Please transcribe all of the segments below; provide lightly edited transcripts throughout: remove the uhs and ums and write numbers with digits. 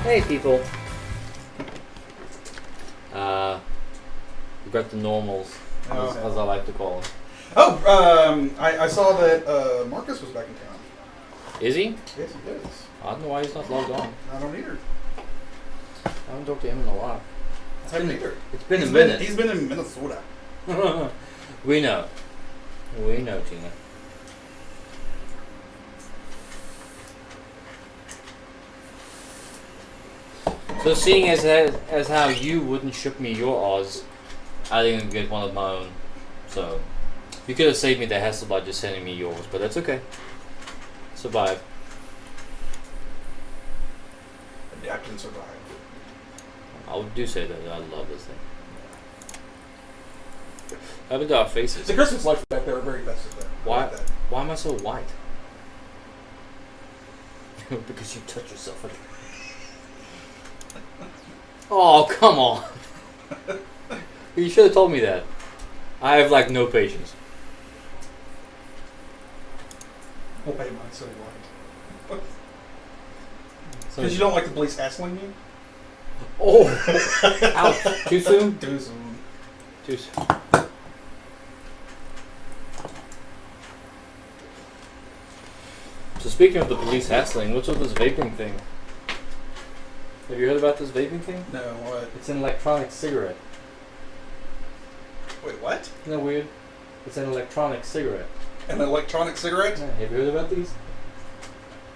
Hey people. We got the normals, as I like to call them. Oh, I saw that Marcus was back in town. Is he? Yes, he is. I don't know why he's not logged on. I don't either. I haven't talked to him in a while. I haven't either. It's been a minute. He's been in Minnesota. We know. We know, Tina. So seeing as how you wouldn't ship me your Oz, I didn't get one of my own. So you could have saved me the hassle by just sending me yours, but that's okay. Survive. Adapt and survive. I do say that. I love this thing. How about our faces? The Christmas lights back there are very festive there. Why? I like that. Why am I so white? Because you touch yourself. Oh, come on. You should have told me that. I have like no patience. We'll pay mine so white. So Because you don't like the police hassling you? Oh! Ouch. Too soon? Too soon. Too soon. So speaking of the police hassling, what's with this vaping thing? Have you heard about this vaping thing? No, what? It's an electronic cigarette. Wait, what? Isn't that weird? It's an electronic cigarette. An electronic cigarette? Yeah, have you heard about these?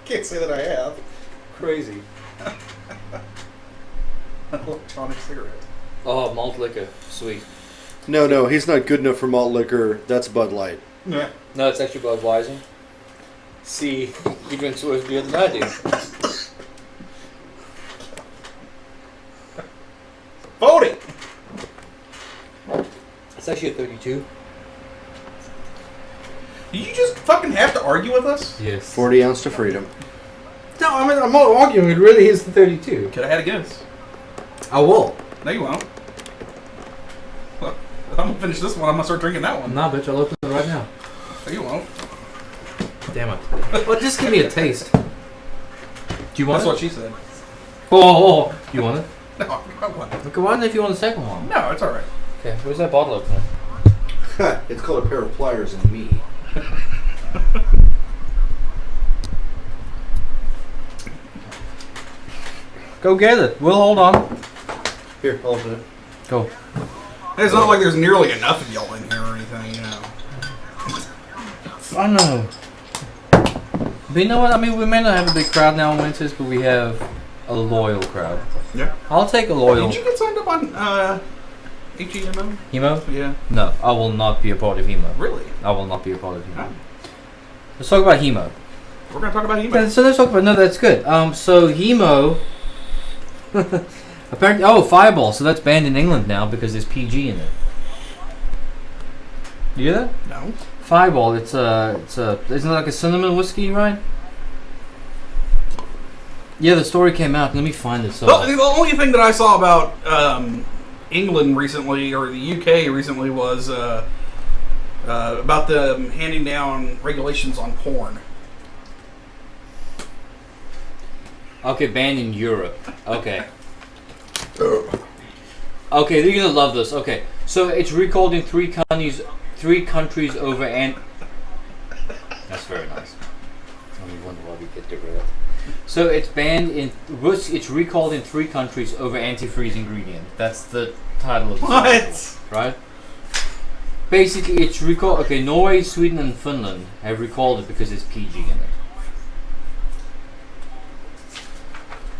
Can't say that I have. Crazy. An electronic cigarette. Oh, malt liquor. Sweet. No, he's not good enough for malt liquor. That's Bud Light. Yeah. No, it's actually Budweiser. See, you drink worse beer than I do. 40! It's actually a 32. Did you just fucking have to argue with us? Yes. 40 ounce to freedom. No, I'm not arguing. It really is the 32. Could have had a guess. I will. No, you won't. Well, if I'm gonna finish this one, I'm gonna start drinking that one. Nah, bitch, I'll open it right now. No, you won't. Damn it. Well, just give me a taste. Do you want That's it? what she said. Oh, you want it? No, I want it. Okay, why not if you want the second one? No, it's alright. Okay, where's that bottle opener? It's called a pair of pliers and me. Go get it. We'll hold on. Here, I'll open it. Go. It's not like there's nearly enough of y'all in here or anything, you know. I know. But you know what? I mean, we may not have a big crowd now in Winters, but we have a loyal crowd. Yeah. I'll take a loyal. Did you get signed up on HexOhm? Hemo? Yeah. No, I will not be a part of Hemo. Really? I will not be a part of Hemo. Oh. Let's talk about Hemo. We're gonna talk about him. Okay, so let's talk about. No, that's good. So Hemo. Apparently, Fireball. So that's banned in England now because there's PG in it. You hear that? No. Fireball. Isn't it like a cinnamon whiskey, right? Yeah, the story came out. Let me find it. So The only thing that I saw about England recently, or the UK recently, was about them handing down regulations on porn. okay, banned in Europe. Okay. Okay, you're gonna love this. Okay, so it's recalled in three countries over and. That's very nice. I wonder why we get rid of that. So it's banned in. It's recalled in 3 countries over antifreeze ingredient. That's the title of the article, right? Basically, it's recalled. Okay, Norway, Sweden, and Finland have recalled it because it's PG in it.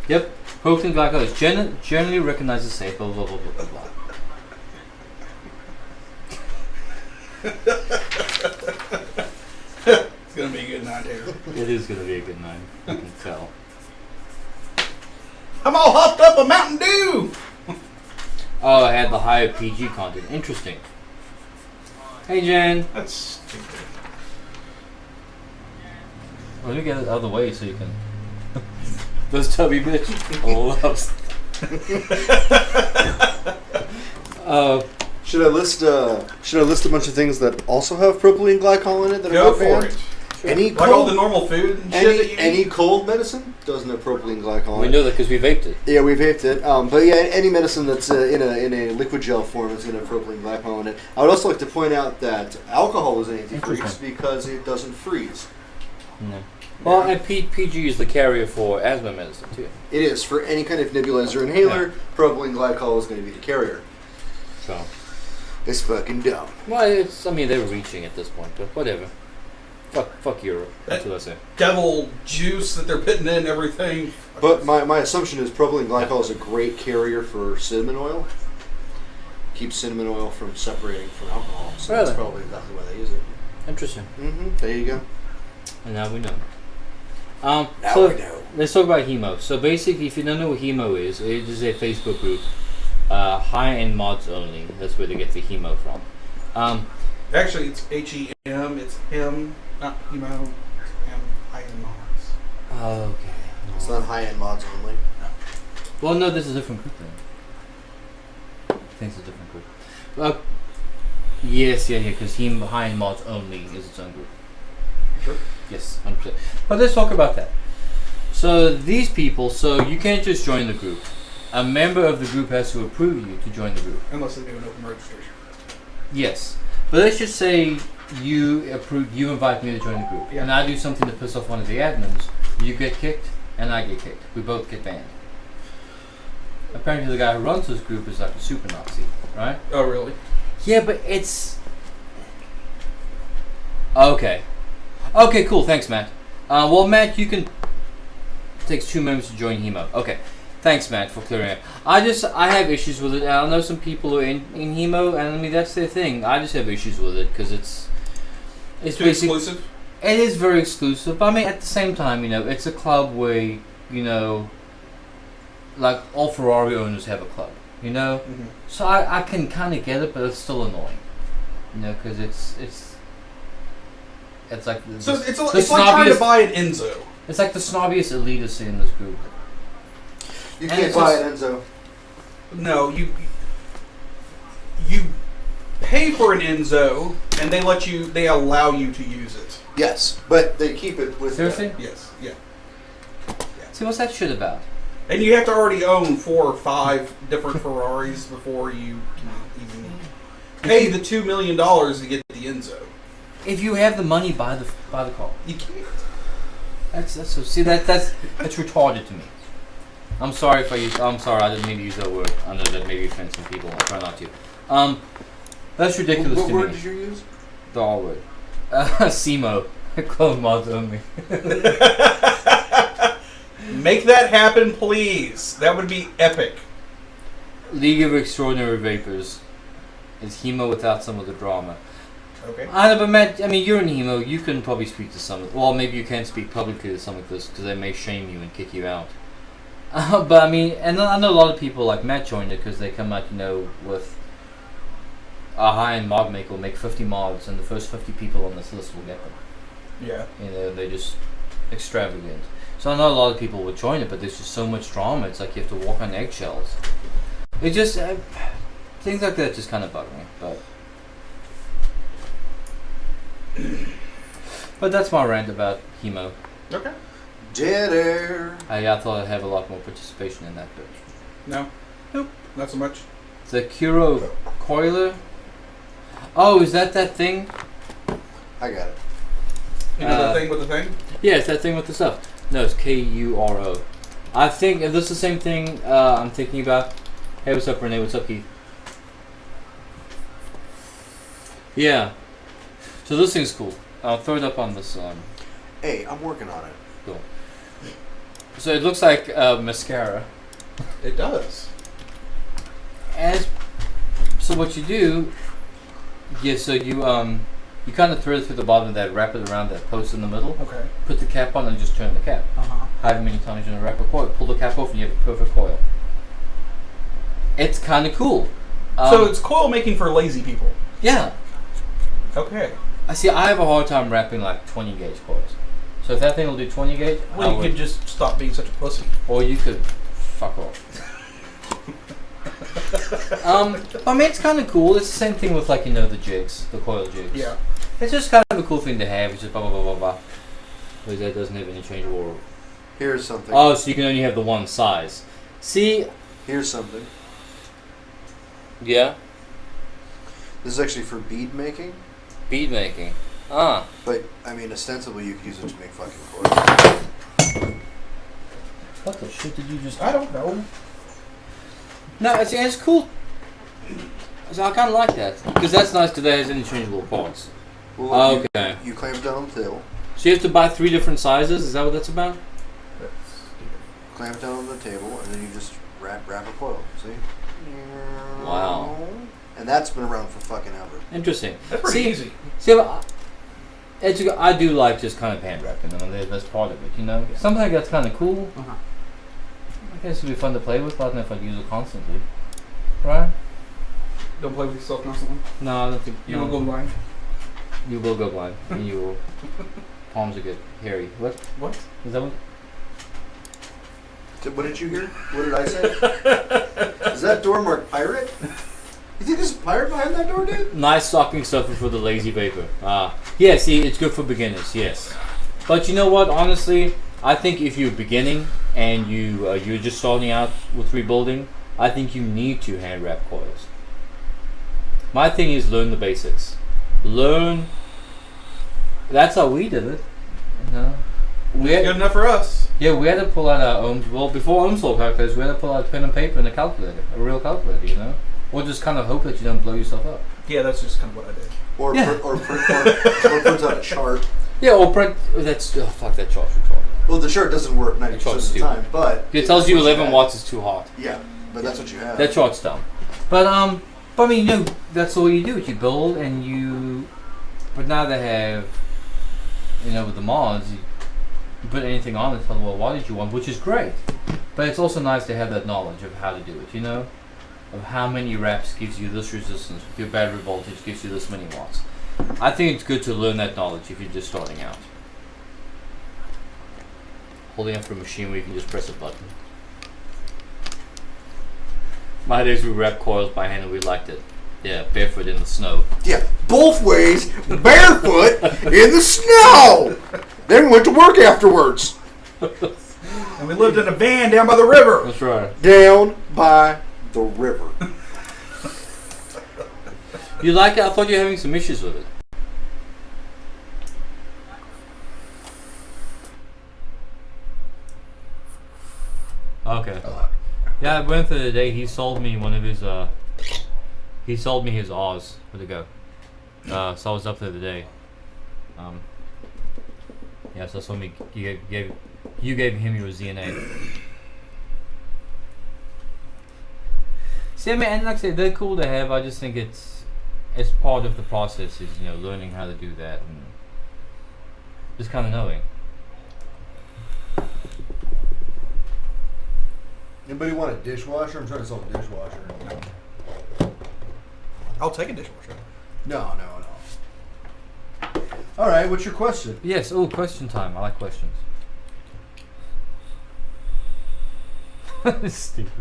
Yep. Protein glycol is generally recognized as safe. Blah blah blah blah blah. It's gonna be a good night here. It is gonna be a good night. I can tell. I'm all hopped up on Mountain Dew. Oh, I had the higher PG content. Interesting. Hey, Jen. That's stupid. Let me get it out of the way so you can. Those tubby bitch loves. Should I list a bunch of things that also have propylene glycol in it that are Go not for banned? it. Any Like all cold, the normal food and shit that you any eat? cold medicine doesn't have propylene glycol. We in know it. that because we vaped it. Yeah, we vaped it. But yeah, any medicine that's in a liquid gel form is going to have propylene glycol in it. I would also like to point out that alcohol is an antifreeze Interesting. because it doesn't freeze. No. Well, and PG is the carrier for asthma medicine too. It is for any kind of nebulizer inhaler. Yeah. Propylene glycol is going to be the carrier. So, It's fucking dumb. well, it's. I mean, they're reaching at this point, but whatever. Fuck Europe. That's what I say. Devil juice that they're putting in everything. But my assumption is propylene glycol is a great carrier for cinnamon oil. Keeps cinnamon oil from separating from alcohol. So Really? that's probably exactly why they use it. Interesting. Mm-hmm. There you go. And now we know. Now So we know. let's talk about Hemo. So basically, if you don't know what Hemo is, it is a Facebook group, high-end mods only. That's where they get the Hemo from. Actually, it's HEM. It's him, not hemo. It's him. IMOS. Okay. It's not high-end mods only. Well, no, this is a different group then. I think it's a different group. Yes, because high-end mods only is its own group. Sure. Yes, 100%. But let's talk about that. So these people, so you can't just join the group. A member of the group has to approve you to join the group. Unless they do an open registration. Yes. But let's just say you invite me to join the group, Yeah. and I do something to piss off one of the admins. You get kicked, and I get kicked. We both get banned. Apparently the guy who runs this group is like a super Nazi, right? Oh, really? Yeah, but it's... Okay. Okay, cool. Thanks, Matt. Well, Matt, you can... It takes 2 members to join Hemo. Okay. Thanks, Matt, for clearing it. I have issues with it. I know some people who are in Hemo, and I mean, that's their thing. I just have issues with it, because it's Too basically... exclusive? It is very exclusive. But I mean, at the same time, it's a club where, like all Ferrari owners have a club, Mm-hmm. So I can kind of get it, but it's still annoying, because it's like So it's the like trying to snobbiest- buy an Enzo. it's like the snobbiest elitist in this group. You And can't it's buy just- an Enzo. No, you pay for an Enzo, and they allow you to use it. Yes, but they keep it with Seriously? Yes, yeah. See, what's that shit about? And you have to already own 4 or 5 different Ferraris before you can even pay the $2 million to get the Enzo. If you have the money, buy the car. You can't. That's so. See that's retarded to me. I'm sorry if I use. I'm sorry. I didn't mean to use that word. I know that maybe offends some people. I'll try not to. That's ridiculous What to word me. did you use? The R word. SEMO. Clone mods only. Make that happen, please. That would be epic. League of Extraordinary Vapors is Hemo without some of the drama. Okay. I know, but Matt, I mean, you're in Hemo. You can probably speak to some. Well, maybe you can't speak publicly to some of this because they may shame you and kick you out. But I mean, and I know a lot of people like Matt joined it because they come out, with a high-end mod maker will make 50 mods, and the first 50 people on this list will get them. Yeah. They're just extravagant. So I know a lot of people would join it, but there's just so much drama. It's like you have to walk on eggshells. It just things like that just kind of bug me. But that's my rant about Hemo. Okay. Dead air. I thought I'd have a lot more participation in that, but No. Nope. Not so much. the Kuro Coiler. Oh, is that thing? I got it. You know the thing with the thing? Yeah, it's that thing with the stuff. No, it's Kuro. I think if this is the same thing I'm thinking about. Hey, what's up, Renee? What's up, Keith? Yeah. So this thing's cool. I'll throw it up on this. Hey, I'm working on it. Cool. So it looks like mascara. It does. So what you do? Yeah. So you kind of thread it through the bottom of that, wrap it around that post in the middle. Okay. Put the cap on and just turn the cap. Uh-huh. However many times you want to wrap a coil. Pull the cap off and you have a perfect coil. It's kind of cool. So it's coil making for lazy people. Yeah. Okay. I see. I have a hard time wrapping like 20 gauge coils. So if that thing will do 20 gauge, Well, you could just stop being such a pussy. or you could fuck off. I mean, it's kind of cool. It's the same thing with the jigs, the coil jigs. Yeah. It's just kind of a cool thing to have. It's just blah blah blah blah blah. Because that doesn't have any changeable. Here's something. Oh, so you can only have the one size. See? Here's something. Yeah. This is actually for bead making. Bead making. Ah. But, I mean, ostensibly you could use it to make fucking coils. What the shit did you just... I don't know. No, it's cool. So I kind of like that. Because that's nice because that has interchangeable parts. Well, okay. You clamp it down on the table. So you have to buy 3 different sizes? Is that what that's about? Clamp it down on the table, and then you just wrap a coil. See? Wow. And that's been around for fucking ever. Interesting. That's pretty easy. See, I do like just kind of hand wrapping them. That's part of it, you know? Yeah. Something like that's kind of cool. Uh-huh. I guess it'd be fun to play with, but I don't know if I'd use it constantly. Right? Don't play with yourself constantly. No, I don't think... You no. will go blind. You will go blind. And you will... Palms are good. Hairy. What? What? Is that what... What did you hear? What did I say? Is that door marked pirate? You think there's a pirate behind that door, dude? Nice stocking stuffer for the lazy vapor. Yeah, see, it's good for beginners, yes. But you know what, honestly, I think if you're beginning and you're just starting out with rebuilding, I think you need to hand wrap coils. My thing is learn the basics. Learn. That's how we did it. You know? Good enough for us. Yeah, we had to pull out our ohms. Well, before ohms law calculators, we had to pull out pen and paper and a calculator, a real calculator, you know? Or just kind of hope that you don't blow yourself up. Yeah, that's just kind of what I did. Or Yeah. print out a chart. Yeah, or print. That's fuck that chart's retarded. Well, the chart doesn't work 90% of the time, but It tells you that's what 11 have. watts is too hot. Yeah, but that's what you have. That chart's dumb. But I mean, you know, that's all you do. Is you build and you. But now they have, you know, with the mods, you put anything on it, tell them, well, what did you want, which is great. But it's also nice to have that knowledge of how to do it, you know? Of how many reps gives you this resistance, with your battery voltage gives you this many watts. I think it's good to learn that knowledge if you're just starting out. Holding up for a machine where you can just press a button. My days we wrapped coils by hand and we liked it. Yeah, barefoot in the snow. Yeah, both ways, barefoot in the snow. Then we went to work afterwards. And we lived in a van down by the river. That's right. Down by the river. You like it? I thought you were having some issues with it. Okay. Yeah, I went for the day. He sold me one of his. He sold me his Oz. Where'd it go? So I was up there today. Yeah, so that's when you gave him your ZNA. See, I mean, and like I said, they're cool to have. I just think it's part of the process is, you know, learning how to do that and just kind of knowing. Anybody want a dishwasher? I'm trying to sell a dishwasher. I'll take a dishwasher. No. All right, what's your question? Yes. Oh, question time. I like questions. Stupid.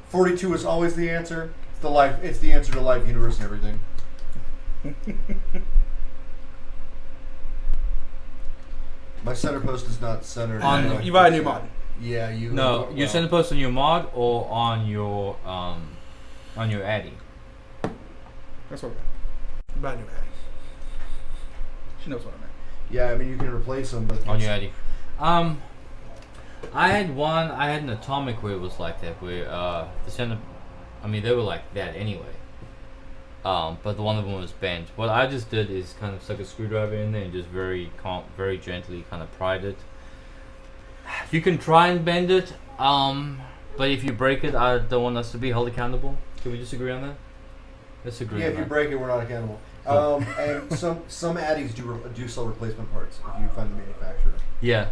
42 is always the answer. It's the answer to life, universe, and everything. My center post is not centered. On You buy a new mod. Yeah, you. No, you send a post on your mod or on your Addy. That's what I meant. You buy a new Addy. She knows what I meant. Yeah, I mean you can replace them, but On your Addy. I had an atomic where it was like that, where the center, I mean they were like that anyway. But the one of them was bent. What I just did is kind of stuck a screwdriver in there and just very gently kind of pried it. You can try and bend it, but if you break it, I don't want us to be held accountable. Can we disagree on that? Let's agree. yeah, on if you that. break it, we're not accountable. Cool. And some addies do sell replacement parts if you find the manufacturer. Yeah.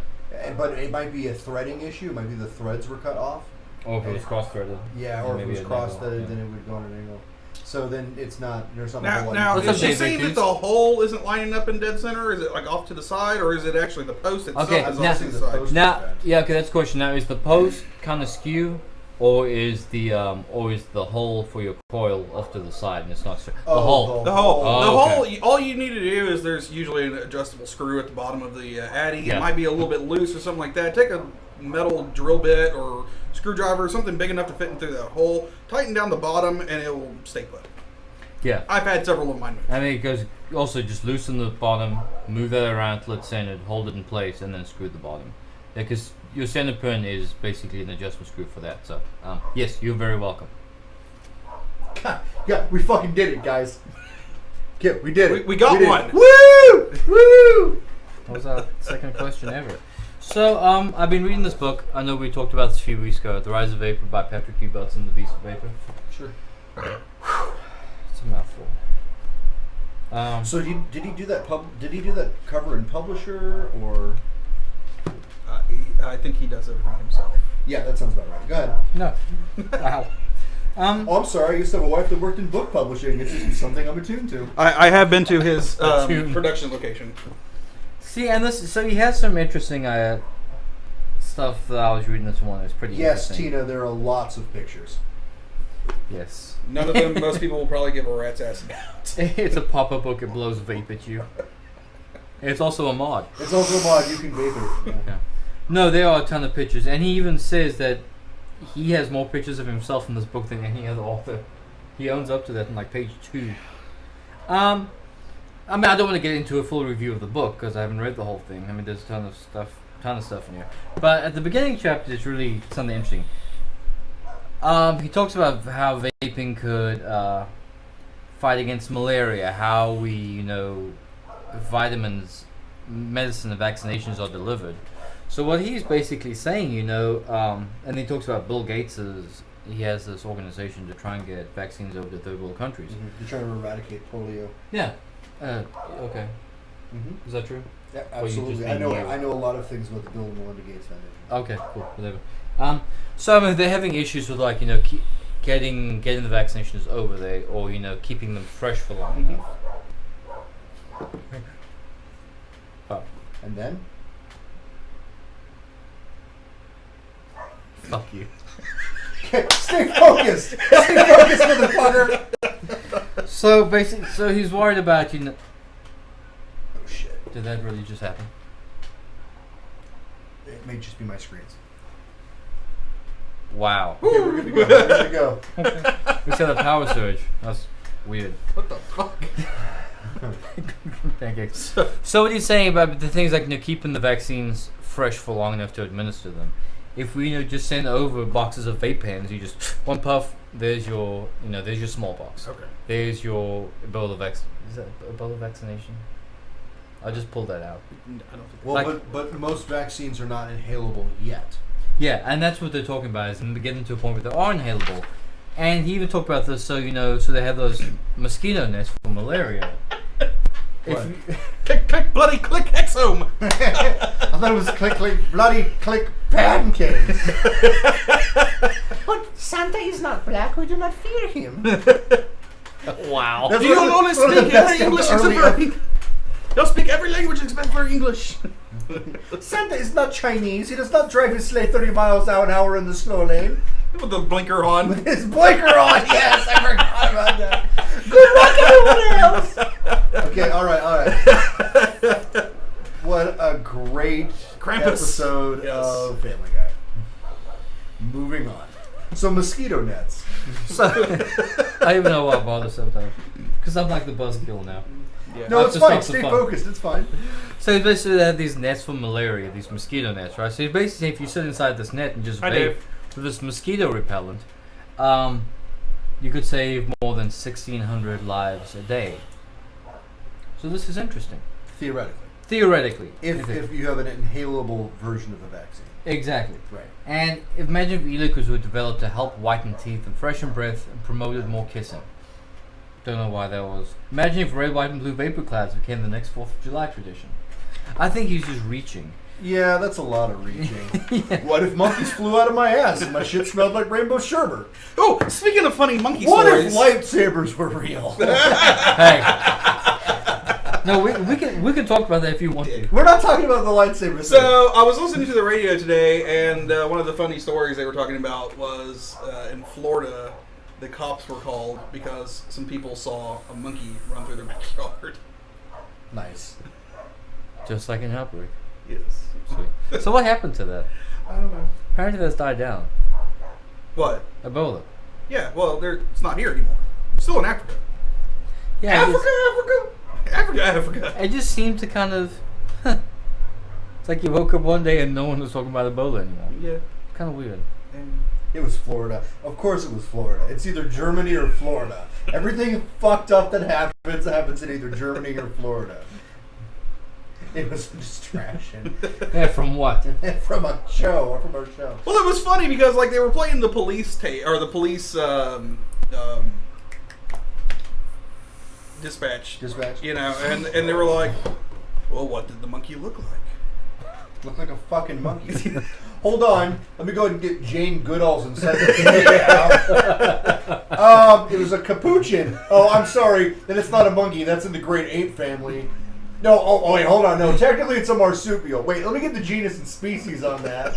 But it might be a threading issue. It might be the threads were cut off. Or if it was cross-threaded. Yeah, Then or if it maybe was an cross-threaded, angle, then it would go on an angle. So then it's not. There's something. Now What's is up, she Dave saying that Dudes? the hole isn't lining up in dead center? Is it like off to the side, or is it actually the post itself Okay, is now- off to the side? post- Now, yeah, okay, that's the question. Now, is the post kind of skew? or is the hole for your coil off to the side and it's not straight? The Oh, hole. The hole. Oh, The hole. okay. All you need to do is there's usually an adjustable screw at the bottom of the addy. Yeah. It might be a little bit loose or something like that. Take a metal drill bit or screwdriver, something big enough to fit in through that hole. Tighten down the bottom, and it will stay put. Yeah. I've had several of mine moved. I mean, it goes also just loosen the bottom, move that around till it's centered, hold it in place, and then screw the bottom. Yeah, because your center pin is basically an adjustment screw for that. So, yes, you're very welcome. God, yeah, we fucking did it, guys. Yeah, we did it. We got did one. it. Woo! Woo! That was our second question ever. So, I've been reading this book. I know we talked about this a few weeks ago. The Rise of Vapor by Patrick Hugh Belton, The Beast of Vapor. Sure. It's a mouthful. So did he do that? Did he do that cover and publisher or? I think he does everything himself. Yeah, that sounds about right. Go ahead. No. Wow. Oh, I'm sorry. I used to have a wife that worked in book publishing. It's just something I'm attuned to. I have been to his production location. See, and so he has some interesting stuff that I was reading this morning. It's pretty Yes, interesting. Tina, there are lots of pictures. Yes. None of them, most people will probably give a rat's ass about. It's a pop-up book. It blows vape at you. It's also a mod. It's also a mod. You can vape it. Yeah. No, there are a ton of pictures, and he even says that he has more pictures of himself in this book than any other author. He owns up to that in like page 2. I mean, I don't want to get into a full review of the book because I haven't read the whole thing. I mean, there's a ton of stuff in here. But at the beginning chapter, it's really something interesting. He talks about how vaping could fight against malaria, how vitamins, medicine, and vaccinations are delivered. So what he's basically saying, and he talks about Bill Gates's, he has this organization to try and get vaccines over to third world countries. They're trying to eradicate polio. Yeah. Okay. Mm-hmm. Is that true? Yeah, Or you just absolutely. being you? I know a lot of things about the Bill and Melinda Gates Foundation. Okay, cool, whatever. So I mean, they're having issues with getting the vaccinations over there, or keeping them fresh for long enough. Oh, And then? fuck you. Stay focused! Stay focused, motherfucker! So he's worried about Oh shit. Did that really just happen? It may just be my screens. Wow. Okay, we're good to go. We're good to go. We said a power surge. That's weird. What the fuck? Pancakes. So what he's saying about the things like keeping the vaccines fresh for long enough to administer them. If we just send over boxes of vape pens, you just one puff. There's your there's your smallpox. Okay. There's your Ebola Is that Ebola vaccination? I just pulled that out. I don't think. Well, but most vaccines are not inhalable yet. Yeah, and that's what they're talking about. Is getting to a point where they are inhalable. And he even talked about this. So so they have those mosquito nets for malaria. Click, bloody click, HexOhm! I thought it was click, pancakes. But Santa is not black. We do not fear him. Wow. That's You one of only the- one of the speak best every English early except for You'll speak every language except for English. Santa is not Chinese. He does not drive his sleigh 30 miles an hour in the slow lane. With the blinker on. With his blinker on. Yes, I forgot about that. Good luck, everyone else. Okay, all right. What a great Krampus. episode Yes. of Family Guy. Moving on. So mosquito nets. So, I even know why I bother sometimes. Because I'm like the buzzkill now. Yeah. No, it's Just fine. not so Stay fun. focused. It's fine. So basically they have these nets for malaria, these mosquito nets, right? So basically if you sit inside this net and just Hi, vape Dave. with this mosquito repellent, you could save more than 1,600 lives a day. So this is interesting. Theoretically. Theoretically. If you have an inhalable version of a vaccine. Exactly. Right. And imagine if e-liquids were developed to help whiten teeth and freshen breath and promoted more kissing. Don't know why that was. Imagine if red, white, and blue vapor clouds became the next 4th of July tradition. I think he's just reaching. Yeah, that's a lot of reaching. Yeah. What if monkeys flew out of my ass and my shit smelled like rainbow sherbet? Oh, speaking of funny monkey What stories. if lightsabers were real? Hey. No, we can talk about that if you want to. We're not talking about the lightsaber. So I was listening to the radio today, and one of the funny stories they were talking about was in Florida, the cops were called because some people saw a monkey run through their backyard. Nice. Just like an outbreak. Yes. Sweet. So what happened to that? I don't know. Apparently that's died down. What? Ebola. Yeah, well, it's not here anymore. It's still in Africa. Yeah. Africa. It just seemed to kind of. It's like you woke up one day and no one was talking about Ebola anymore. Yeah. Kind of weird. It was Florida. Of course it was Florida. It's either Germany or Florida. Everything fucked up that happens in either Germany or Florida. It was a distraction. Yeah, from what? From a show, or from our show. Well, it was funny because like they were playing the police dispatch. Dispatch. You know, and they were like, well, what did the monkey look like? Looked like a fucking monkey. Hold on. Let me go ahead and get Jane Goodall's and send it to me. It was a capuchin. Oh, I'm sorry. Then it's not a monkey. That's in the great ape family. No, oh wait, hold on. No, technically it's a marsupial. Wait, let me get the genus and species on that.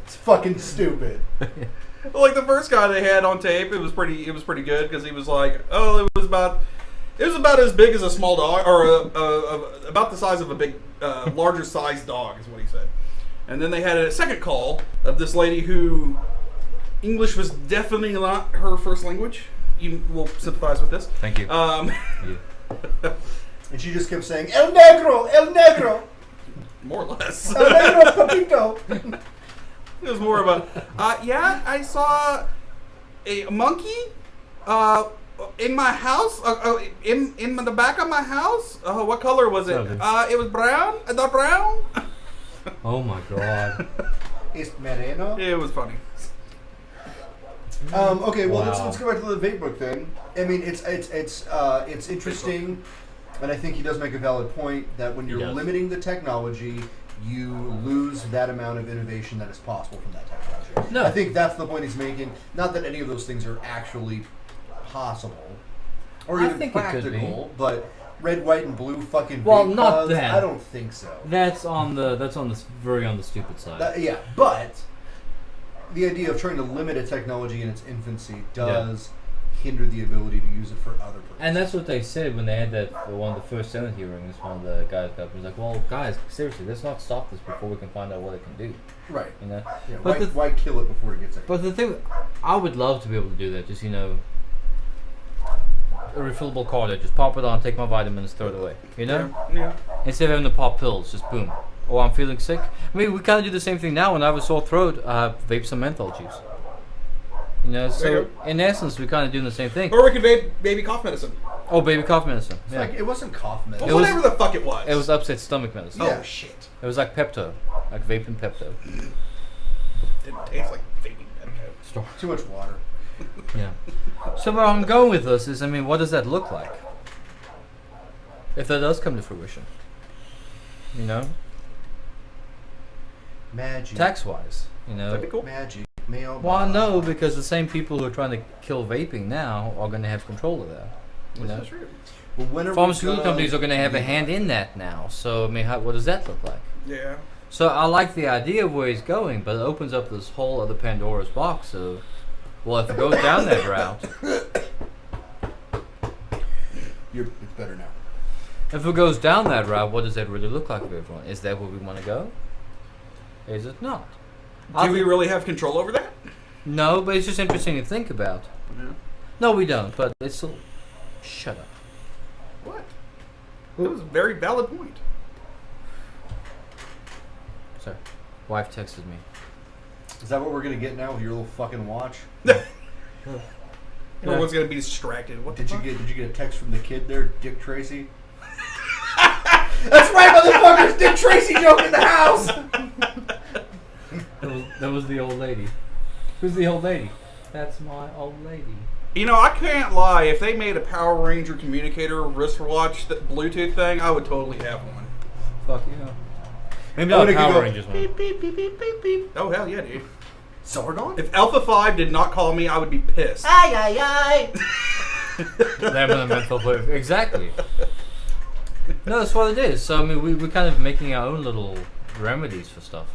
It's fucking stupid. Well, like the first guy they had on tape, it was pretty good because he was like, oh, it was about as big as a small dog, or about the size of a big, larger sized dog, is what he said. And then they had a second call of this lady who English was definitely not her first language. You will sympathize with this. Thank you. And she just kept saying, El Negro, El Negro. More or less. El Negro, Papito. It was more of a, yeah, I saw a monkey in my house, in the back of my house. What color was it? It was brown, dark brown. Oh my god. It's Mereno. It was funny. Okay, well Wow. let's go back to the vape book thing. I mean, it's interesting, and I think he does make a valid point that when you're limiting the technology, you lose that amount of innovation that is possible from that technology. No. I think that's the point he's making. Not that any of those things are actually possible or I even think it could be. practical, but red, white, and blue fucking Well, vape not pods, that. I don't think so. That's on the very on the stupid side. Yeah, but the idea of trying to limit a technology in its infancy does hinder the ability to use it for other purposes. And that's what they said when they had that one of the first Senate hearings. One of the guys got up and was like, "Well, guys, seriously, let's not stop this before we can find out what it can do." Right. You know. Yeah, But why kill it before it gets there? But the thing, I would love to be able to do that. Just a refillable cartridge, just pop it on, take my vitamins, throw it away. You know. Yeah. Instead of having to pop pills, just boom. Oh, I'm feeling sick. I mean, we kind of do the same thing now. When I have a sore throat, I vape some menthol juice. You know, so in essence, we're kind of doing the same thing. Or we could vape baby cough medicine. Oh, baby cough medicine. It's Yeah. like, it wasn't cough medicine. Well, whatever the fuck it was. It was upset stomach medicine. Yeah. Oh, shit. It was like Pepto, like vaping Pepto. It tastes like vaping Pepto. Too much water. Yeah. So where I'm going with this is, I mean, what does that look like? If that does come to fruition, you know, Magic. tax-wise, you know. That'd be cool. Magic. Mail. Well, no, because the same people who are trying to kill vaping now are going to have control of that. You know? That's true. Well, when are we Pharmaceutical gonna- companies are going to have a hand in that now. So, I mean, what does that look like? Yeah. So, I like the idea of where he's going, but it opens up this whole other Pandora's box of, well, if it goes down that route, It's better now. if it goes down that route, what does that really look like for everyone? Is that where we want to go? Is it not? Do we really have control over that? No, but it's just interesting to think about. Yeah. No, we don't, but it's still... Shut up. What? That was a very valid point. Sorry. Wife texted me. Is that what we're gonna get now with your little fucking watch? Everyone's gonna be distracted. What Did you get a text from the kid there, Dick Tracy? That's right, motherfuckers! Dick Tracy joke in the house. That was the old lady. Who's the old lady? That's my old lady. You know, I can't lie. If they made a Power Ranger communicator wristwatch Bluetooth thing, I would totally have one. Fuck yeah. Maybe Oh, not they could Power go Rangers one. beep, beep, beep, beep, beep, beep. Oh, hell yeah, dude. Zordon? If Alpha 5 did not call me, I would be pissed. Ay, ay, ay. They have a mental flavor. Exactly. No, that's what it is. So I mean, we're kind of making our own little remedies for stuff.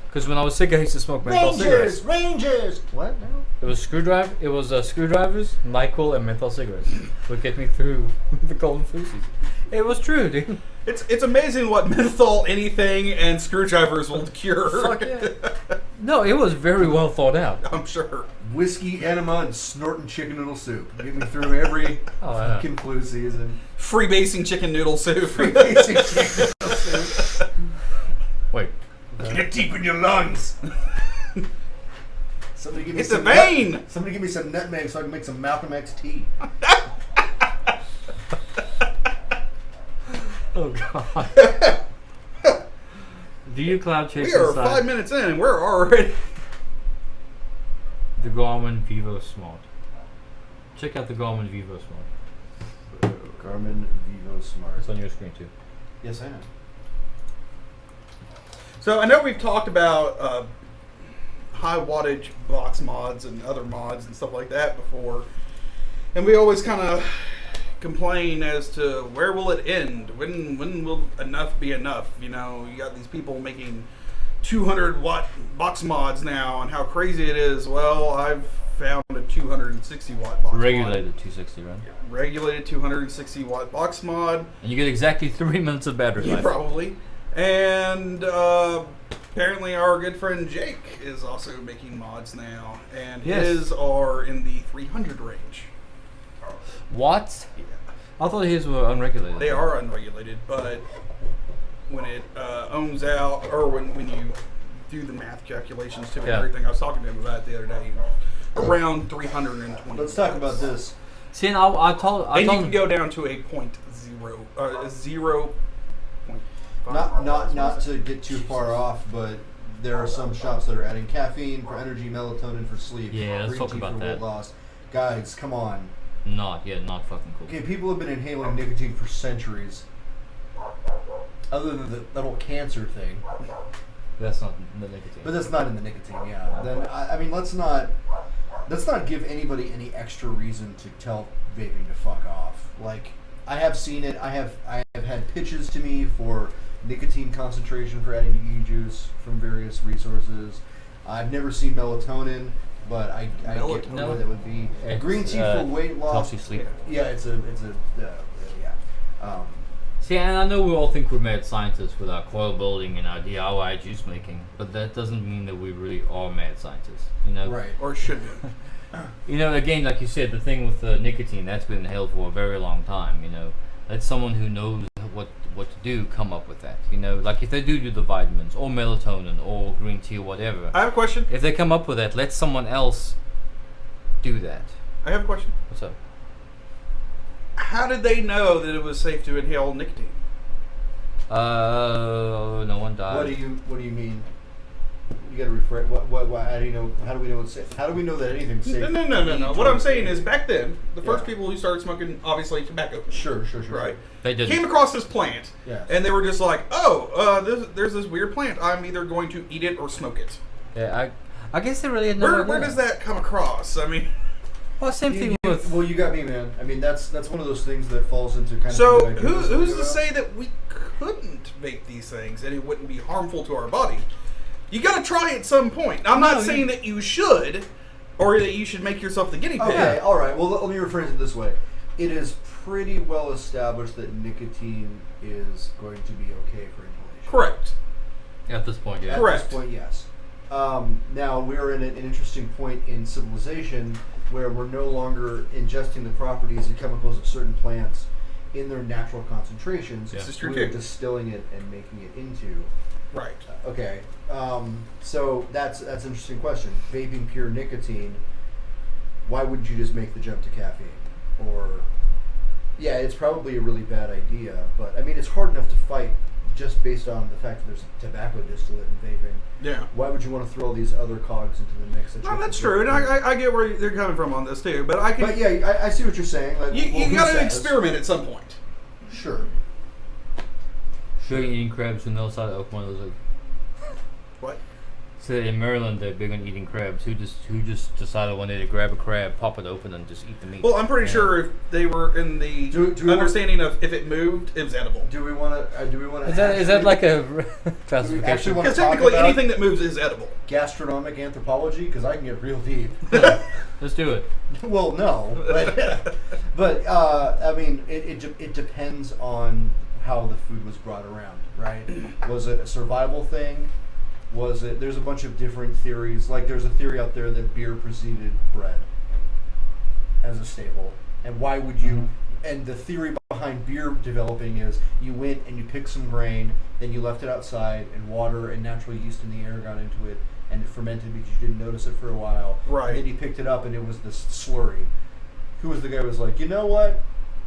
Because when I was sick, I used to smoke menthol cigarettes. Rangers. What? No. It was screwdriver. It was screwdrivers, NyQuil, and menthol cigarettes would get me through the cold and flu season. It was true, dude. It's amazing what menthol, anything, and screwdrivers will cure. Fuck yeah. No, it was very well thought out. I'm sure. Whiskey, enema, and snorting chicken noodle soup. Get me through every fucking flu season. Freebasing chicken noodle soup. Freebasing chicken noodle soup. Wait. Get it deep in your lungs. Somebody give me It's a some vein. Somebody give me some nutmeg so I can make some Malcolm X tea. Oh god. Do you cloud chase We are inside 5 minutes in and we're already... the Garmin Vivo Smart? Check out the Garmin Vivo Smart. Garmin Vivo Smart. It's on your screen too. Yes, I know. So I know we've talked about high wattage box mods and other mods and stuff like that before. And we always kind of complain as to where will it end? When will enough be enough? You know, you got these people making 200 watt box mods now and how crazy it is. Well, I've found a 260 watt box Regulated mod. 260, right? Regulated 260 watt box mod. And you get exactly 3 minutes of battery Yeah, life. probably. And apparently our good friend Jake is also making mods now. And Yes. his are in the 300 range. What? Yeah. I thought his were unregulated. They are unregulated, but when it ohms out, or when you do the math calculations to it and Yeah. everything, I was talking to him about it the other day, around 320. Let's talk about this. See, and I told And you him, can go down to a 0.5. Not to get too far off, but there are some shops that are adding caffeine for energy, melatonin for sleep. Yeah, let's green talk tea about for that. weight loss. Guys, come on. not fucking cool. Okay, people have been inhaling nicotine for centuries. Other than that whole cancer thing. That's not the nicotine. But that's not in the nicotine, yeah. Then I mean, let's not give anybody any extra reason to tell vaping to fuck off. Like, I have seen it. I have had pitches to me for nicotine concentration for adding to e-juice from various resources. I've never seen melatonin, but I get Melatonin? what it would be. It's, Green tea for weight loss. helps you sleep. Yeah, it's a yeah. See, and I know we all think we're mad scientists with our coil building and our DIY juice making, but that doesn't mean that we really are mad scientists. You know, Right. Or should be. You know, again, like you said, the thing with nicotine, that's been held for a very long time. You know, let someone who knows what to do come up with that. You know, like if they do the vitamins or melatonin or green tea or whatever, I have a question. if they come up with that, let someone else do that. I have a question. What's up? How did they know that it was safe to inhale nicotine? No one died. What do you mean? You gotta rephrase. What? How do you know? How do we know it's safe? How do we know that anything's safe? No. What I'm saying is, back then, the first people who started smoking, obviously, tobacco. Sure. Right. They didn't. Came across this plant, Yes. and they were just like, there's this weird plant. I'm either going to eat it or smoke it. Yeah, I guess they really had no Where idea. does that come across? I mean, Well, same thing with. Well, you got me, man. I mean, that's one of those things that falls into kind of. so the idea who's that to about. say that we couldn't vape these things and it wouldn't be harmful to our body? You got to try at some point. I'm not saying that you should, or that you should make yourself the guinea pig. Okay, all right. Well, let me rephrase it this way. It is pretty well established that nicotine is going to be okay for inhalation. Correct. At this point, yeah. Correct. At this point, yes. Now, we're in an interesting point in civilization where we're no longer ingesting the properties and chemicals of certain plants in their natural concentrations. Yeah. This is true We're too. distilling it and making it into. Right. Okay. So that's an interesting question. Vaping pure nicotine, why wouldn't you just make the jump to caffeine? Or, yeah, it's probably a really bad idea, but I mean, it's hard enough to fight just based on the fact that there's tobacco distillate in vaping. Yeah. Why would you want to throw all these other cogs into the mix? That you No, have that's to true, and do? I get where they're coming from on this too. But I can. But yeah, I see what you're saying. Like, you who got to says? experiment at some point. Sure. Sure, eating crabs from the other side of one of those. Like, What? So in Maryland, they're big on eating crabs. Who just decided one day to grab a crab, pop it open, and just eat the meat? Well, I'm pretty sure if they were in the Do we understanding of if it moved, it was edible. Do we want to? Do we want to? Is that like a classification? wanna Because talk technically, about anything that moves is edible. gastronomic anthropology? Because I can get real deep. Let's do it. Well, no, but I mean, it depends on how the food was brought around, right? Was it a survival thing? Was it? There's a bunch of different theories. Like there's a theory out there that beer preceded bread as a staple, and why would you? And the theory behind beer developing is you went and you picked some grain, then you left it outside, and water and natural yeast in the air got into it, and it fermented because you didn't notice it for a while. Right. And then you picked it up, and it was this slurry. Who was the guy who was like, you know what?